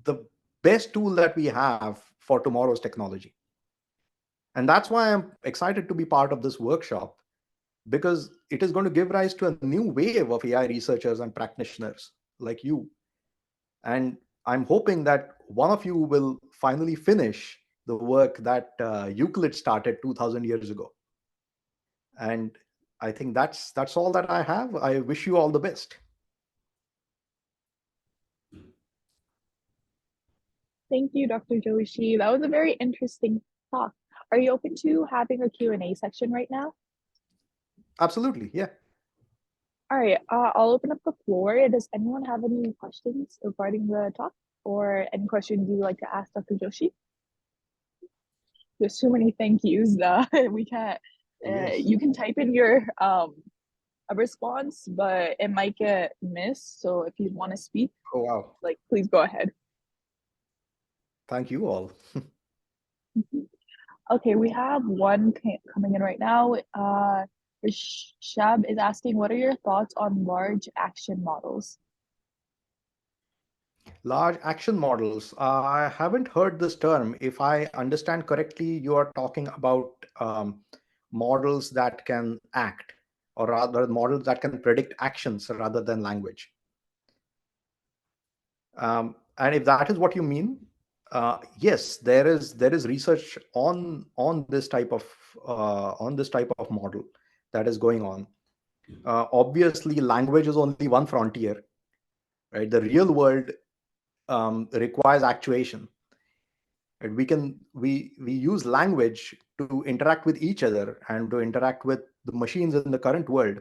the best tool that we have for tomorrow's technology. And that's why I'm excited to be part of this workshop, because it is going to give rise to a new wave of AI researchers and practitioners like you. And I'm hoping that one of you will finally finish the work that Euclid started 2000 years ago. And I think that's all that I have. I wish you all the best. Thank you, Dr. Joshi. That was a very interesting talk. Are you open to having a Q&A section right now? Absolutely, yeah. All right, I'll open up the floor. Does anyone have any questions regarding the talk or any questions you'd like to ask Dr. Joshi? There's too many thank yous. We can't. Yes. You can type in your a response, but it might get missed. So if you want to speak, Oh, wow. like, please go ahead. Thank you all. Okay, we have one coming in right now. Shab is asking, what are your thoughts on large action models? Large action models. I haven't heard this term. If I understand correctly, you are talking about models that can act, or rather models that can predict actions rather than language. And if that is what you mean, yes, there is research on this type of model that is going on. Obviously, language is only one frontier, right? The real world requires actuation. And we use language to interact with each other and to interact with the machines in the current world.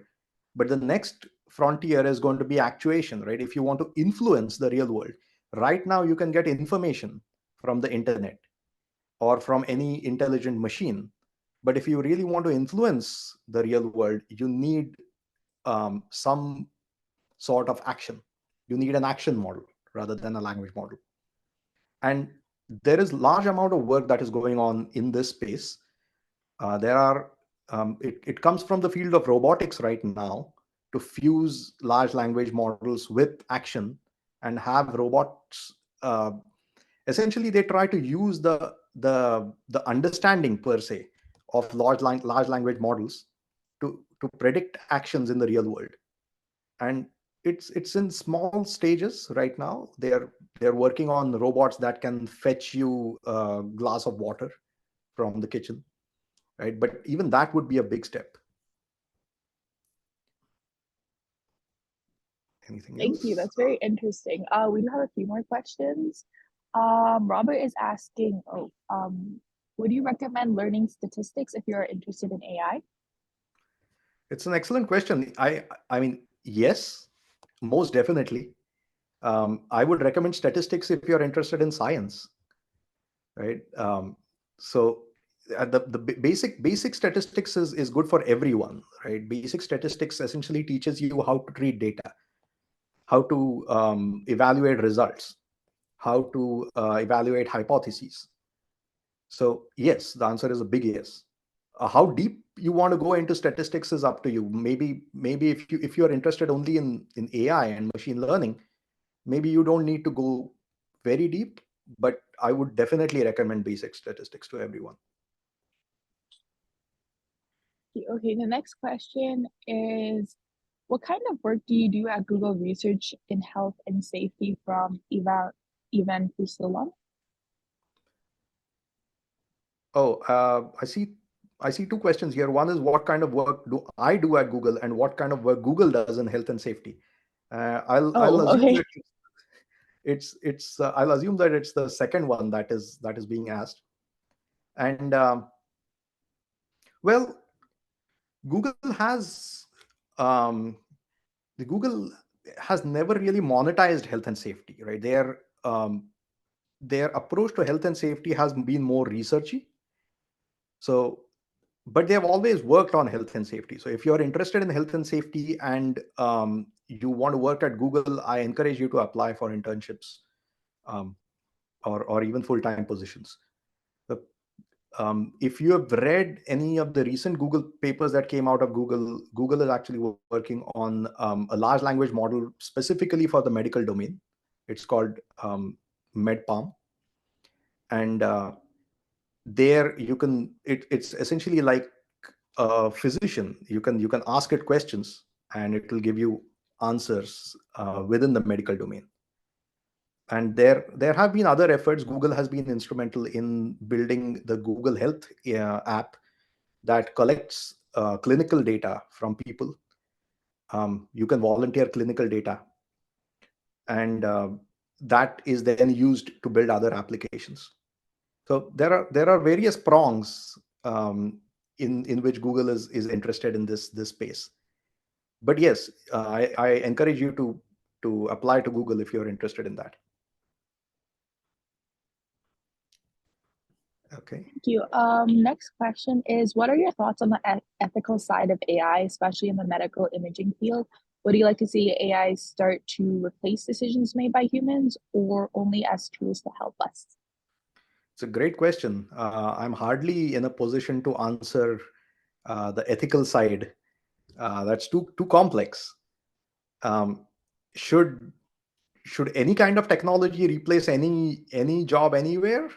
But the next frontier is going to be actuation, right? If you want to influence the real world, right now you can get information from the internet or from any intelligent machine. But if you really want to influence the real world, you need some sort of action. You need an action model rather than a language model. And there is large amount of work that is going on in this space. It comes from the field of robotics right now, to fuse large language models with action and have robots. Essentially, they try to use the understanding per se of large language models to predict actions in the real world. And it's in small stages right now. They're working on robots that can fetch you a glass of water from the kitchen, right? But even that would be a big step. Anything Thank you. else? That's very interesting. We do have a few more questions. Robert is asking, would you recommend learning statistics if you're interested in AI? It's an excellent question. I mean, yes, most definitely. I would recommend statistics if you're interested in science, right? So the basic statistics is good for everyone, right? Basic statistics essentially teaches you how to treat data, how to evaluate results, how to evaluate hypotheses. So yes, the answer is a big yes. How deep you want to go into statistics is up to you. Maybe if you're interested only in AI and machine learning, maybe you don't need to go very deep, but I would definitely recommend basic statistics to everyone. Okay, the next question is, what kind of work do you do at Google Research in Health and Safety from Ivan Fusilon? Oh, I see two questions here. One is what kind of work do I do at Google, and what kind of work Google does in health and safety. I'll Oh, assume okay. that I'll assume that it's the second one that is being asked. And well, Google has um, the Google has never really monetized health and safety, right? Their approach to health and safety has been more researchy. So, but they have always worked on health and safety. So, if you're interested in health and safety and you want to work at Google, I encourage you to apply for internships, um, or even full time positions. The if you have read any of the recent Google papers that came out of Google, Google is actually working on a large language model specifically for the medical domain. It's called MedPalm, and there you can. It's essentially like a physician. You can ask it questions, and it will give you answers within the medical domain. And there have been other efforts. Google has been instrumental in building the Google Health app that collects clinical data from people. You can volunteer clinical data, and that is then used to build other applications. So there are various prongs in which Google is interested in this space. But yes, I encourage you to apply to Google if you're interested in that. Okay. Thank you. Next question is, what are your thoughts on the ethical side of AI, especially in the medical imaging field? Would you like to see AI start to replace decisions made by humans or only as tools to help us? It's a great question. I'm hardly in a position to answer the ethical side. That's too complex. Um, should should any kind of technology replace any job anywhere?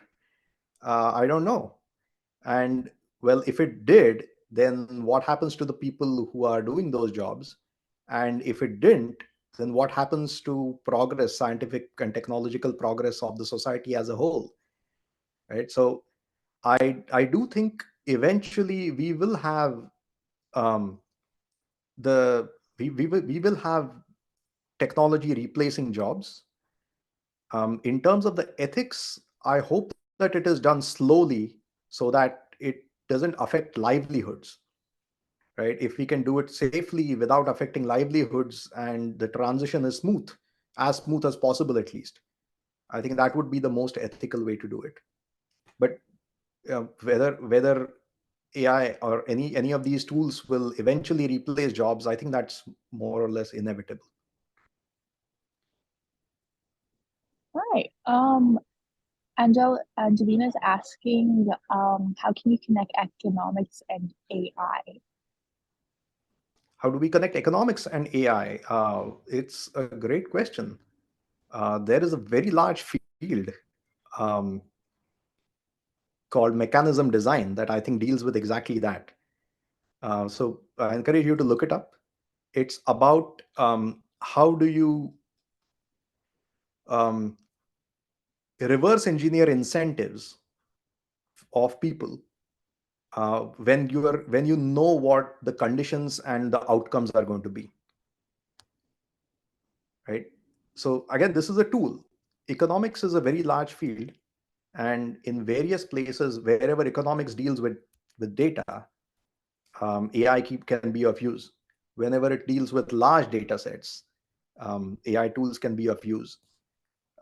I don't know. And well, if it did, then what happens to the people who are doing those jobs? And if it didn't, then what happens to progress, scientific and technological progress of the society as a whole? Right. So I do think eventually we will have um, the we will have technology replacing jobs. In terms of the ethics, I hope that it is done slowly so that it doesn't affect livelihoods. Right? If we can do it safely without affecting livelihoods and the transition is smooth, as smooth as possible at least, I think that would be the most ethical way to do it. But whether AI or any of these tools will eventually replace jobs, I think that's more or less inevitable. All right. Angelina is asking, how can you connect economics and AI? How do we connect economics and AI? It's a great question. There is a very large field. Um, called Mechanism Design that I think deals with exactly that. So I encourage you to look it up. It's about how do you um, reverse engineer incentives of people when you know what the conditions and the outcomes are going to be, right? So again, this is a tool. Economics is a very large field, and in various places wherever economics deals with data, AI can be of use. Whenever it deals with large data sets, AI tools can be of use.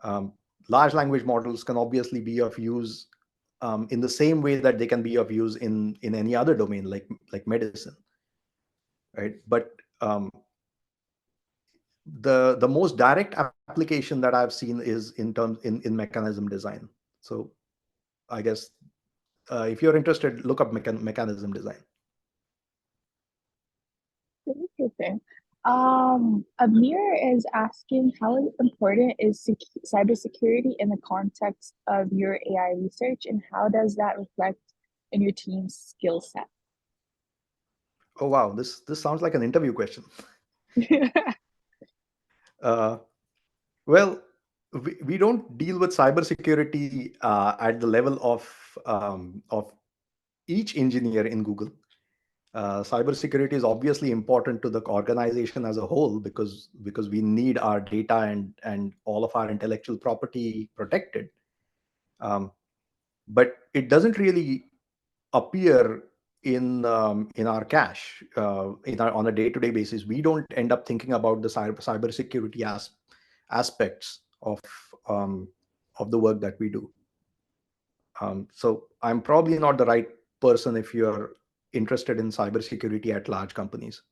um, Large language models can obviously be of use in the same way that they can be of use in any other domain, like medicine, right? But the most direct application that I've seen is in mechanism design. So I guess if you're interested, look up mechanism design. Interesting. Amir is asking how important is cybersecurity in the context of your AI research, and how does that reflect in your team's skill set? Oh wow, this sounds like an interview question. uh, well, we don't deal with cybersecurity at the level of each engineer in Google. Cybersecurity is obviously important to the organization as a whole, because we need our data and all of our intellectual property protected. Um, but it doesn't really appear in our cache on a day-to-day basis. We don't end up thinking about the cybersecurity aspects um, of the work that we do. So I'm probably not the right person if you're interested in cybersecurity at large companies.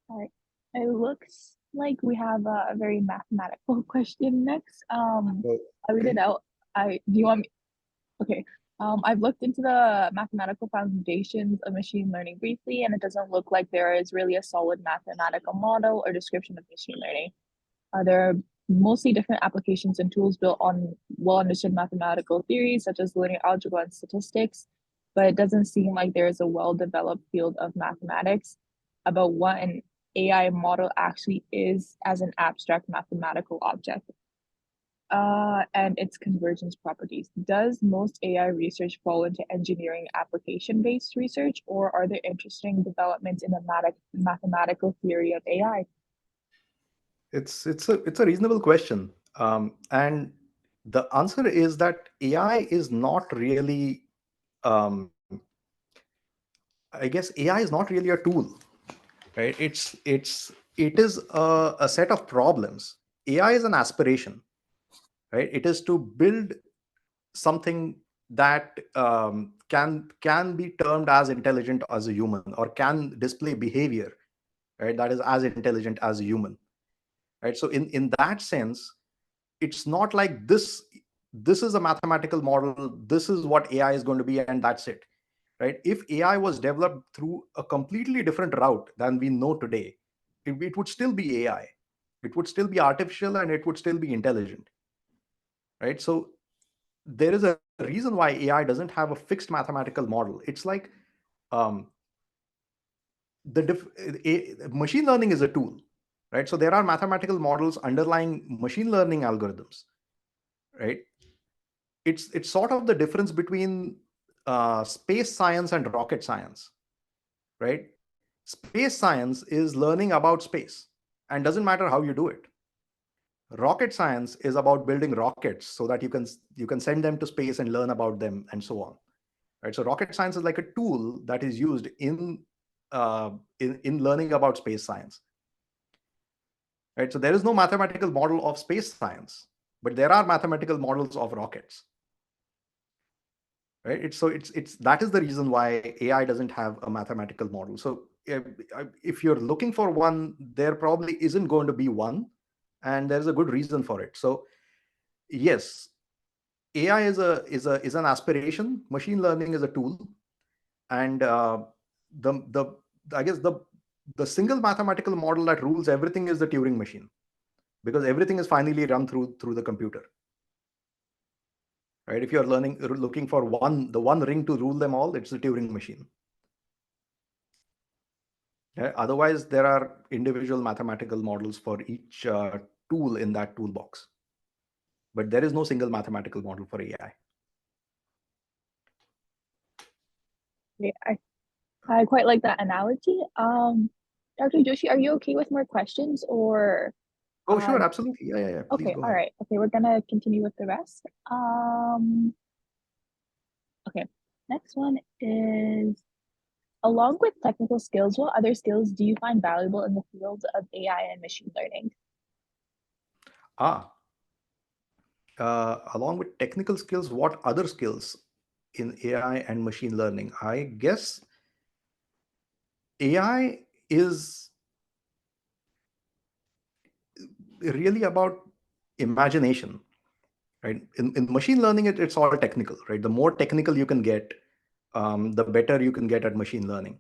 All right. It looks like we have a very mathematical question next. I'll read it out. Do you want me? Okay. I've looked into the mathematical foundations of machine learning briefly, and it doesn't look like there is really a solid mathematical model or description of machine learning. There are mostly different applications and tools built on well understood mathematical theories such as linear algebra and statistics, but it doesn't seem like there is a well developed field of mathematics about what an AI model actually is as an abstract mathematical object and its convergence properties. Does most AI research fall into engineering application based research, or are there interesting developments in the mathematical theory of AI? It's a reasonable question, and the answer is that AI is not really. Um, I guess AI is not really a tool, right? It is a set of problems. AI is an aspiration, right? It is to build something that can be termed as intelligent as a human, or can display behavior, right, that is as intelligent as a human, right? So in that sense, it's not like this is a mathematical model, this is what AI is going to be, and that's it, right? If AI was developed through a completely different route than we know today, it would still be AI. It would still be artificial, and it would still be intelligent, right? So there is a reason why AI doesn't have a fixed mathematical model. It's like um, machine learning is a tool, right? So there are mathematical models underlying machine learning algorithms, right? It's sort of the difference between space science and rocket science, right? Space science is learning about space, and doesn't matter how you do it. Rocket science is about building rockets so that you can send them to space and learn about them, and so on, right? So rocket science is like a tool that is used in learning about space science, right? So there is no mathematical model of space science, but there are mathematical models of rockets, right? It's that is the reason why AI doesn't have a mathematical model. So if you're looking for one, there probably isn't going to be one, and there's a good reason for it. So yes, AI is an aspiration. Machine learning is a tool, and the I guess the single mathematical model that rules everything is the Turing machine, because everything is finally run through the computer. right? If you're looking for the one ring to rule them all, it's the Turing machine. Otherwise, there are individual mathematical models for each tool in that toolbox. But there is no single mathematical model for AI. Yeah, I quite like that analogy. Dr. Joshi, are you okay with more questions or Oh, sure, uh absolutely. Yeah. Please okay, go all ahead. right. Okay, we're gonna continue with the rest. Okay. Next one is along with technical skills, what other skills do you find valuable in the field of AI and machine learning? Ah, along with technical skills, what other skills in AI and machine learning? I guess AI is really about imagination, right? In machine learning, it's all technical, right? The more technical you can get, the better you can get at machine learning.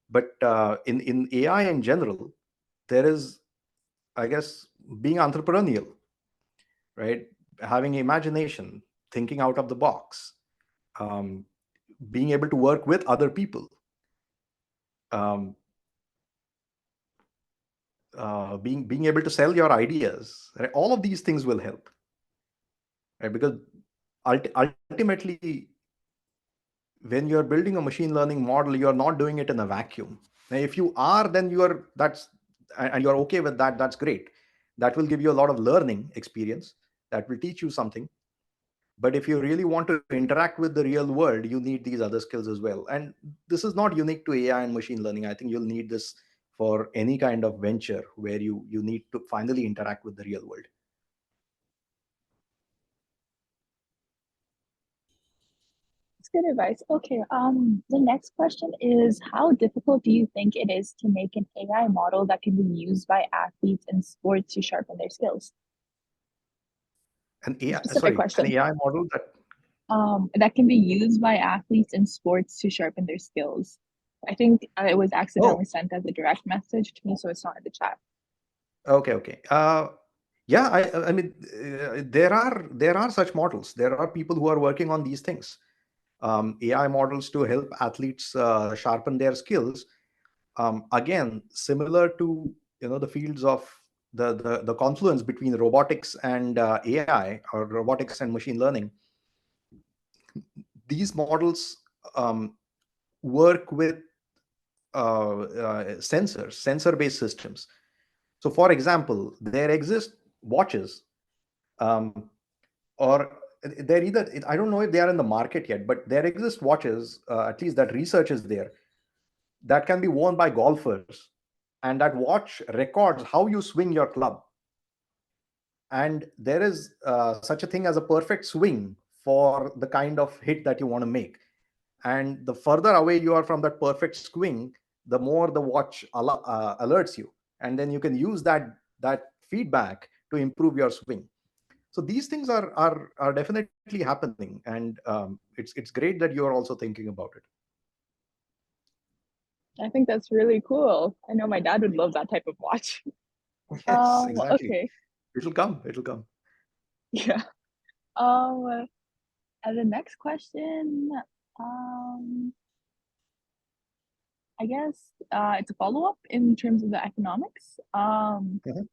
But in AI in general, there is, I guess, being entrepreneurial, right? Having imagination, thinking out of the box, um, being able to work with other people, um, being able to sell your ideas. Right? All of these things will help, right? Because ultimately, when you're building a machine learning model, you're not doing it in a vacuum. Now, if you are, then and you're okay with that. That's great. That will give you a lot of learning experience. That will teach you something. But if you really want to interact with the real world, you need these other skills as well. And this is not unique to AI and machine learning. I think you'll need this for any kind of venture where you need to finally interact with the real world. That's good advice. Okay, the next question is how difficult do you think it is to make an AI model that can be used by athletes in sports to sharpen their skills? Specific An question. AI model That can be used by athletes in sports to sharpen their skills. I think it was oh, accidentally sent as a direct message to me, so it's not in the chat. okay. Yeah, I mean, there are such models. There are people who are working on these things. AI models to help athletes sharpen their skills. Again, similar to the fields of the confluence between robotics and AI, or robotics and machine learning. These models work with sensor-based systems. So, for example, there exist watches, um, or they're either, I don't know if they are in the market yet, but there exist watches, at least that research is there, that can be worn by golfers, and that watch records how you swing your club. And there is such a thing as a perfect swing for the kind of hit that you want to make. And the further away you are from that perfect swing, the more the watch alerts you, and then you can use that feedback to improve your swing. So these things are definitely happening, and it's great that you're also thinking about it. I think that's really cool. I know my dad would love that type of watch. Yes, exactly. Okay. It'll come. Yeah. And the next question, um, I guess it's a follow-up in terms of the economics. Mhm.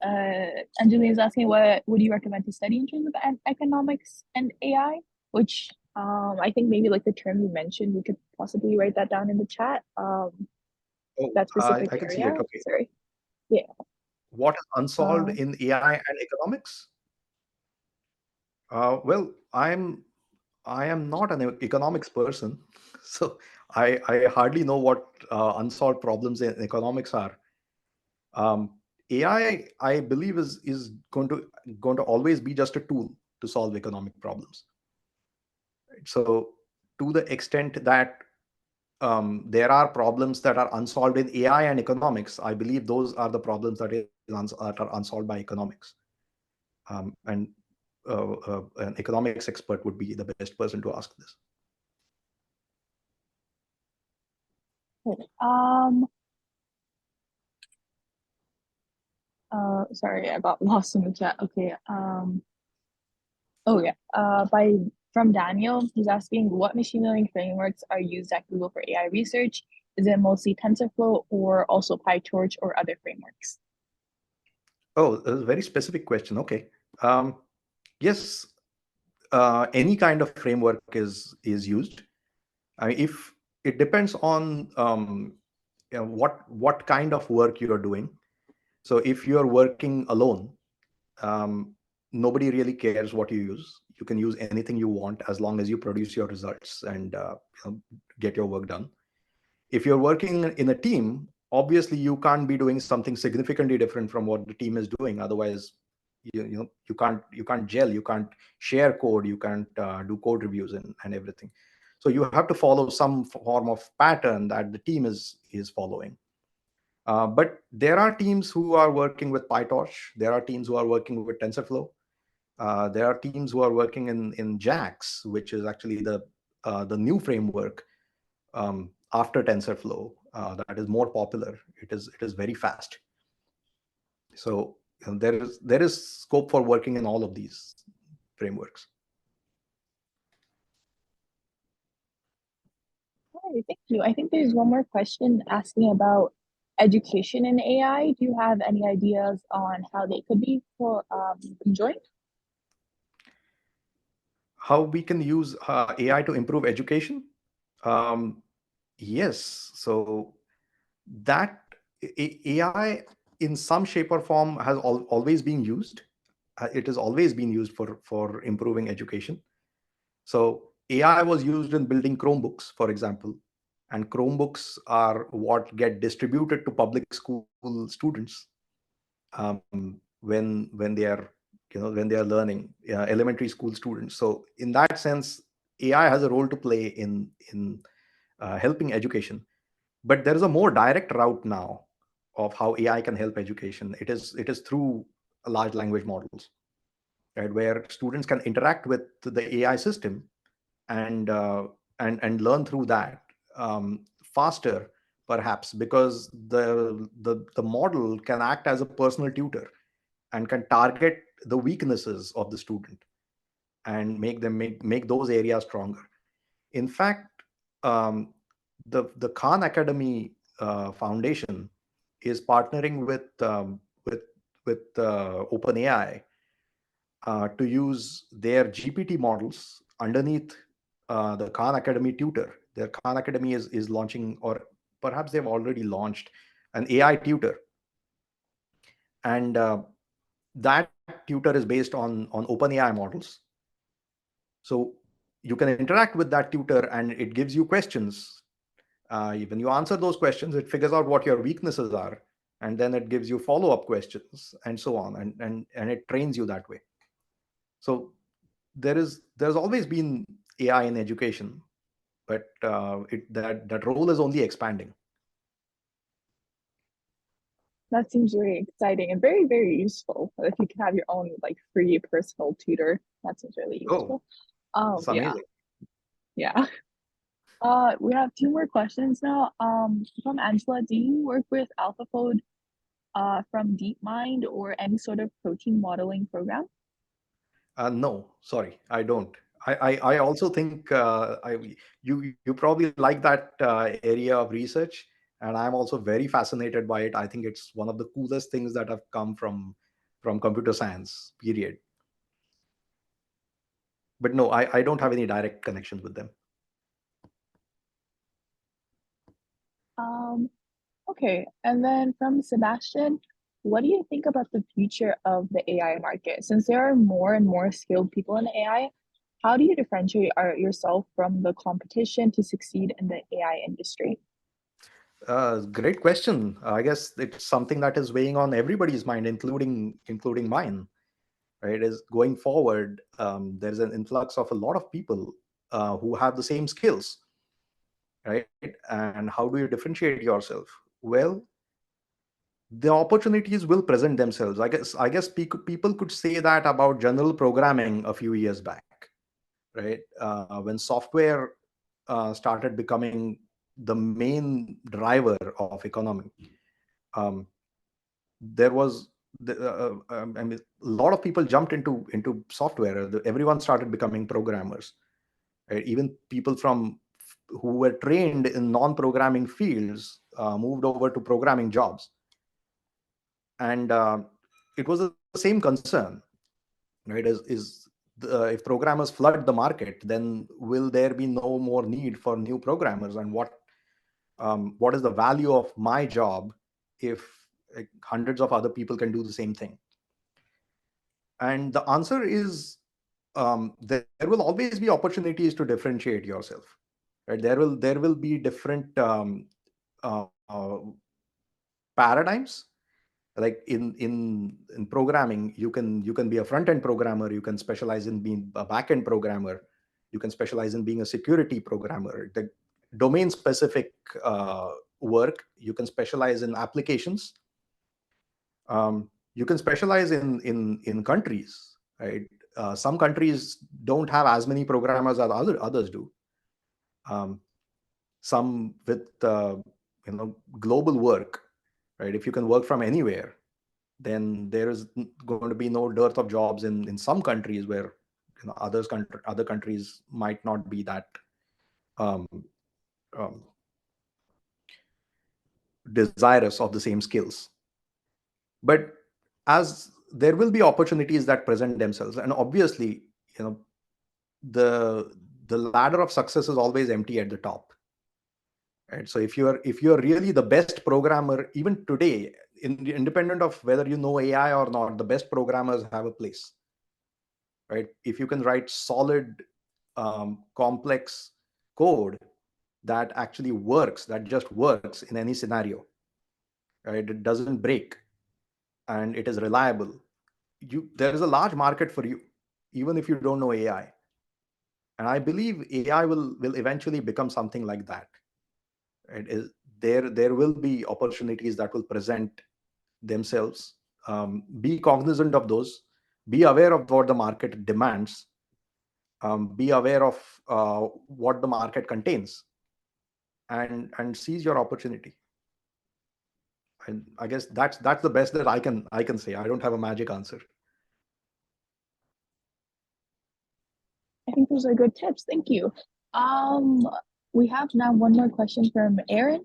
Anjali is asking what would you recommend to study in terms of economics and AI, which I think maybe like the term you mentioned, we could possibly write that down in the chat. Oh, That specific I can see it. area. Okay. Sorry. Yeah. What is unsolved Uh, in AI and economics? Well, I am not an economics person, so I hardly know what unsolved problems in economics are. Um, I believe is going to always be just a tool to solve economic problems. So to the extent that there are problems that are unsolved in AI and economics, I believe those are the problems that are unsolved by economics. And an economics expert would be the best person to ask this. um, sorry, I got lost in the chat. Okay. Oh yeah. From Daniel, he's asking what machine learning frameworks are used at Google for AI research? Is it mostly TensorFlow or also PyTorch or other frameworks? Oh, that's a very specific question. Okay. Yes, any kind of framework is used. I mean, if it depends on what kind of work you are doing. So if you are working alone, um, nobody really cares what you use. You can use anything you want as long as you produce your results and get your work done. If you're working in a team, obviously you can't be doing something significantly different from what the team is doing. Otherwise, you can't gel, you can't share code, you can't do code reviews and everything. So you have to follow some form of pattern that the team is following. But there are teams who are working with PyTorch. There are teams who are working with TensorFlow. There are teams who are working in JAX, which is actually the new framework after TensorFlow that is more popular. It is very fast. So there is scope for working in all of these frameworks. All right, thank you. I think there's one more question asking about education in AI. Do you have any ideas on how they could be for conjoined? How we can use AI to improve education? Um, yes. So that AI in some shape or form has always been used. It has always been used for improving education. So AI was used in building Chromebooks, for example, and Chromebooks are what get distributed to public school students when they are when they are learning, elementary school students. So in that sense, AI has a role to play in helping education. But there is a more direct route now of how AI can help education. It is through large language models, right, where students can interact with the AI system and and learn through that faster, perhaps because the model can act as a personal tutor and can target the weaknesses of the student and make those areas stronger. In fact, um, the Khan Academy Foundation is partnering with OpenAI to use their GPT models underneath the Khan Academy tutor. Their Khan Academy is launching, or perhaps they've already launched, an AI tutor, and that tutor is based on OpenAI models. So you can interact with that tutor, and it gives you questions. When you answer those questions, it figures out what your weaknesses are, and then it gives you follow-up questions, and so on, and it trains you that way. So there's always been AI in education, but that role is only expanding. That seems very exciting and very, very useful. If you can have your own like free personal tutor, that seems really Oh, useful. it's Yeah, amazing. yeah. We have two more questions now. From Angela, do you work with AlphaFold from DeepMind or any sort of protein modeling program? No, sorry, I don't. I also think you probably like that area of research, and I'm also very fascinated by it. I think it's one of the coolest things that have come from computer science. Period. But no, I don't have any direct connections with them. Um, okay. And then from Sebastian, what do you think about the future of the AI market? Since there are more and more skilled people in AI, how do you differentiate yourself from the competition to succeed in the AI industry? Great question. I guess it's something that is weighing on everybody's mind, including mine. Right? Is going forward, there's an influx of a lot of people who have the same skills, right? And how do you differentiate yourself? Well, the opportunities will present themselves. I guess people could say that about general programming a few years back, right? When software started becoming the main driver of economy, um, there was I mean, a lot of people jumped into software. Everyone started becoming programmers. Right? Even people who were trained in non-programming fields moved over to programming jobs, and it was the same concern, right? If programmers flood the market, then will there be no more need for new programmers? And what is the value of my job if hundreds of other people can do the same thing? And the answer is, there will always be opportunities to differentiate yourself. Right? There will be different uh, paradigms. Like in programming, you can be a front end programmer, you can specialize in being a back end programmer, you can specialize in being a security programmer. The domain specific work, you can specialize in applications. You can specialize in countries, right? Some countries don't have as many programmers as others do. um, some with global work, right? If you can work from anywhere, then there is going to be no dearth of jobs in some countries where other countries might not be that um, um, desirous of the same skills. But as there will be opportunities that present themselves, and obviously, you know the the ladder of success is always empty at the top, right? So if you're really the best programmer even today, independent of whether you know AI or not, the best programmers have a place, right? If you can write solid, complex code that actually works, that just works in any scenario, right? It doesn't break and it is reliable. There is a large market for you, even if you don't know AI. And I believe AI will eventually become something like that. Right? There will be opportunities that will present themselves. Be cognizant of those. Be aware of what the market demands. Be aware of what the market contains, and seize your opportunity. And I guess that's the best that I can say. I don't have a magic answer. I think those are good tips. Thank you. Um, we have now one more question from Aaron.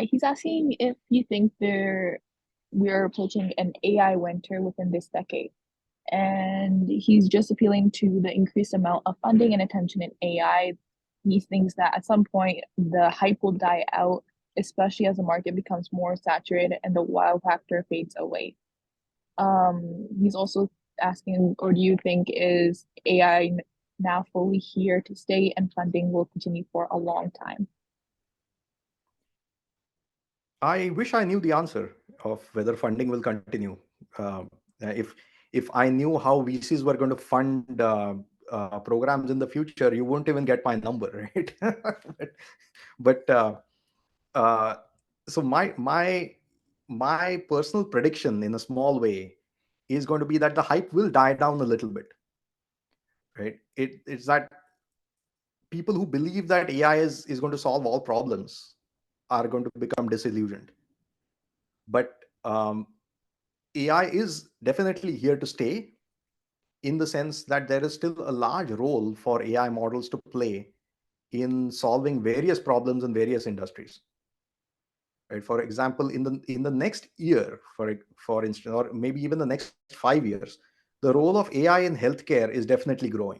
He's asking if you think we're approaching an AI winter within this decade. And he's just appealing to the increased amount of funding and attention in AI. He thinks that at some point the hype will die out, especially as the market becomes more saturated and the wow factor fades away. He's also asking, or do you think is AI now fully here to stay and funding will continue for a long time? I wish I knew the answer of whether funding will continue. Um, if I knew how VCs were going to fund programs in the future, you won't even get my number, right? but uh, so my personal prediction, in a small way, is going to be that the hype will die down a little bit, right? It's that people who believe that AI is going to solve all problems are going to become disillusioned. But AI is definitely here to stay, in the sense that there is still a large role for AI models to play in solving various problems in various industries. Right? For example, in the next year, for instance, or maybe even the next 5 years, the role of AI in healthcare is definitely growing.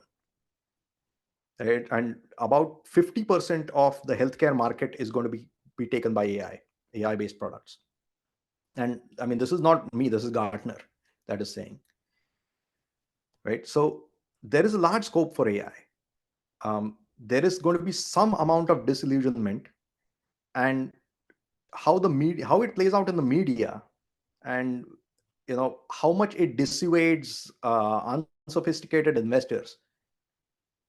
Right? And about 50% of the healthcare market is going to be taken by AI based products. And I mean, this is not me, this is Gartner that is saying, right? So there is a large scope for AI. There is going to be some amount of disillusionment, and how it plays out in the media, and how much it dissuades unsophisticated investors,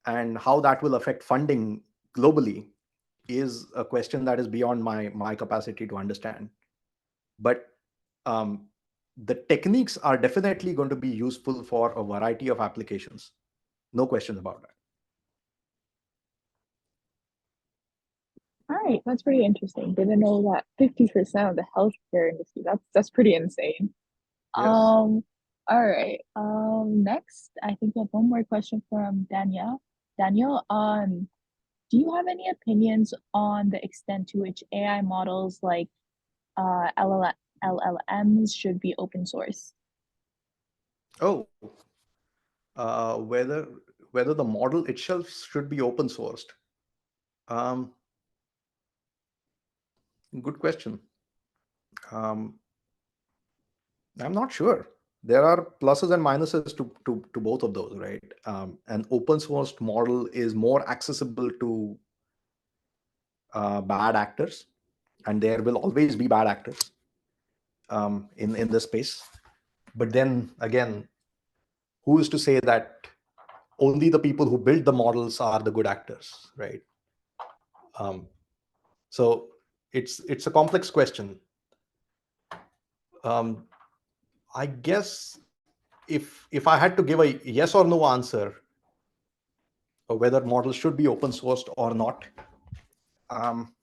and how that will affect funding globally, is a question that is beyond my capacity to understand. But um, the techniques are definitely going to be useful for a variety of applications. No question about that. All right, that's pretty interesting. Didn't know that 50% of the healthcare industry. That's pretty insane. Yes. All right. Next, I think we have one more question from Danielle. Daniel, do you have any opinions on the extent to which AI models like LLMs should be open source? Oh, whether the model itself should be open sourced. Um, Good question. Um, I'm not sure. There are pluses and minuses to both of those, right? An open sourced model is more accessible to bad actors, and there will always be bad actors in this space. But then again, who is to say that only the people who build the models are the good actors, right? Um, so it's a complex question. Um, I guess if I had to give a yes or no answer, or whether models should be open sourced or not, um,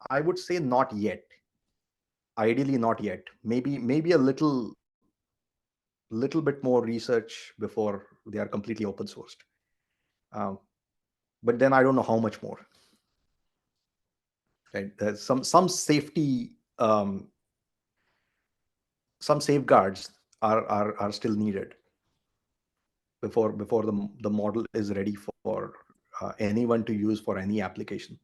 I would say not yet. Ideally, not yet. Maybe a little bit more research before they are completely open sourced. Um, but then I don't know how much more. Right? There's some safeguards are still needed before the model is ready for anyone to use for any application.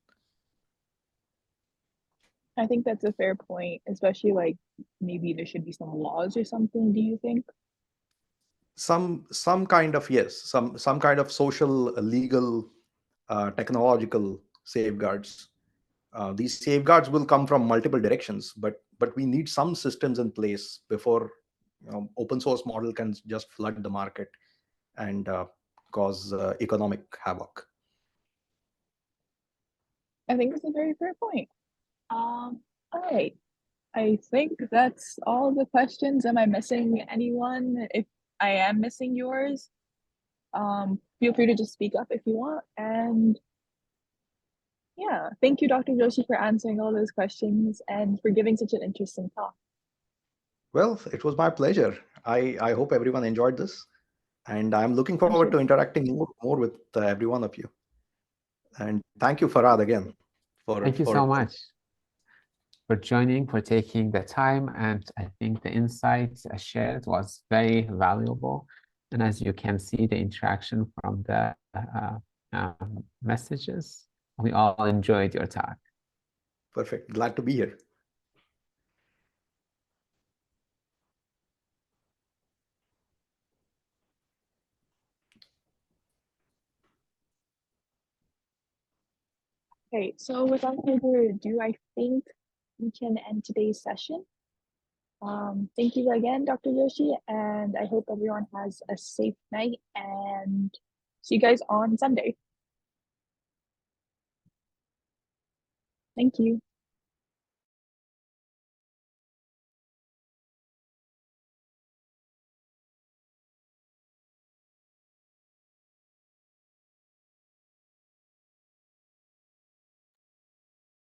I think that's a fair point, especially like maybe there should be some laws or something, do you think? Some kind of, yes, some kind of social, legal, technological safeguards. These safeguards will come from multiple directions, but we need some systems in place before open source model can just flood the market and cause economic havoc. I think it's a very fair point. All right. I think that's all the questions. Am I missing anyone? If I am missing yours, feel free to just speak up if you want. And yeah, thank you, Dr. Joshi, for answering all those questions and for giving such an interesting talk. Well, it was my pleasure. I hope everyone enjoyed this, and I'm looking For forward sure. to interacting more with every one of you. And thank you, Farad, again Thank you so for much for joining, for taking the time. And I think the insights shared was very valuable. And as you can see, the interaction from the messages, we all enjoyed your talk. perfect. Glad to be here. Okay, so without further ado, I think we can end today's session. Thank you again, Dr. Yoshi, and I hope everyone has a safe night and see you guys on Sunday. Thank you.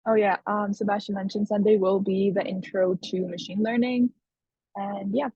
Oh yeah, Sebastian mentioned Sunday will be the intro to machine learning. And yeah,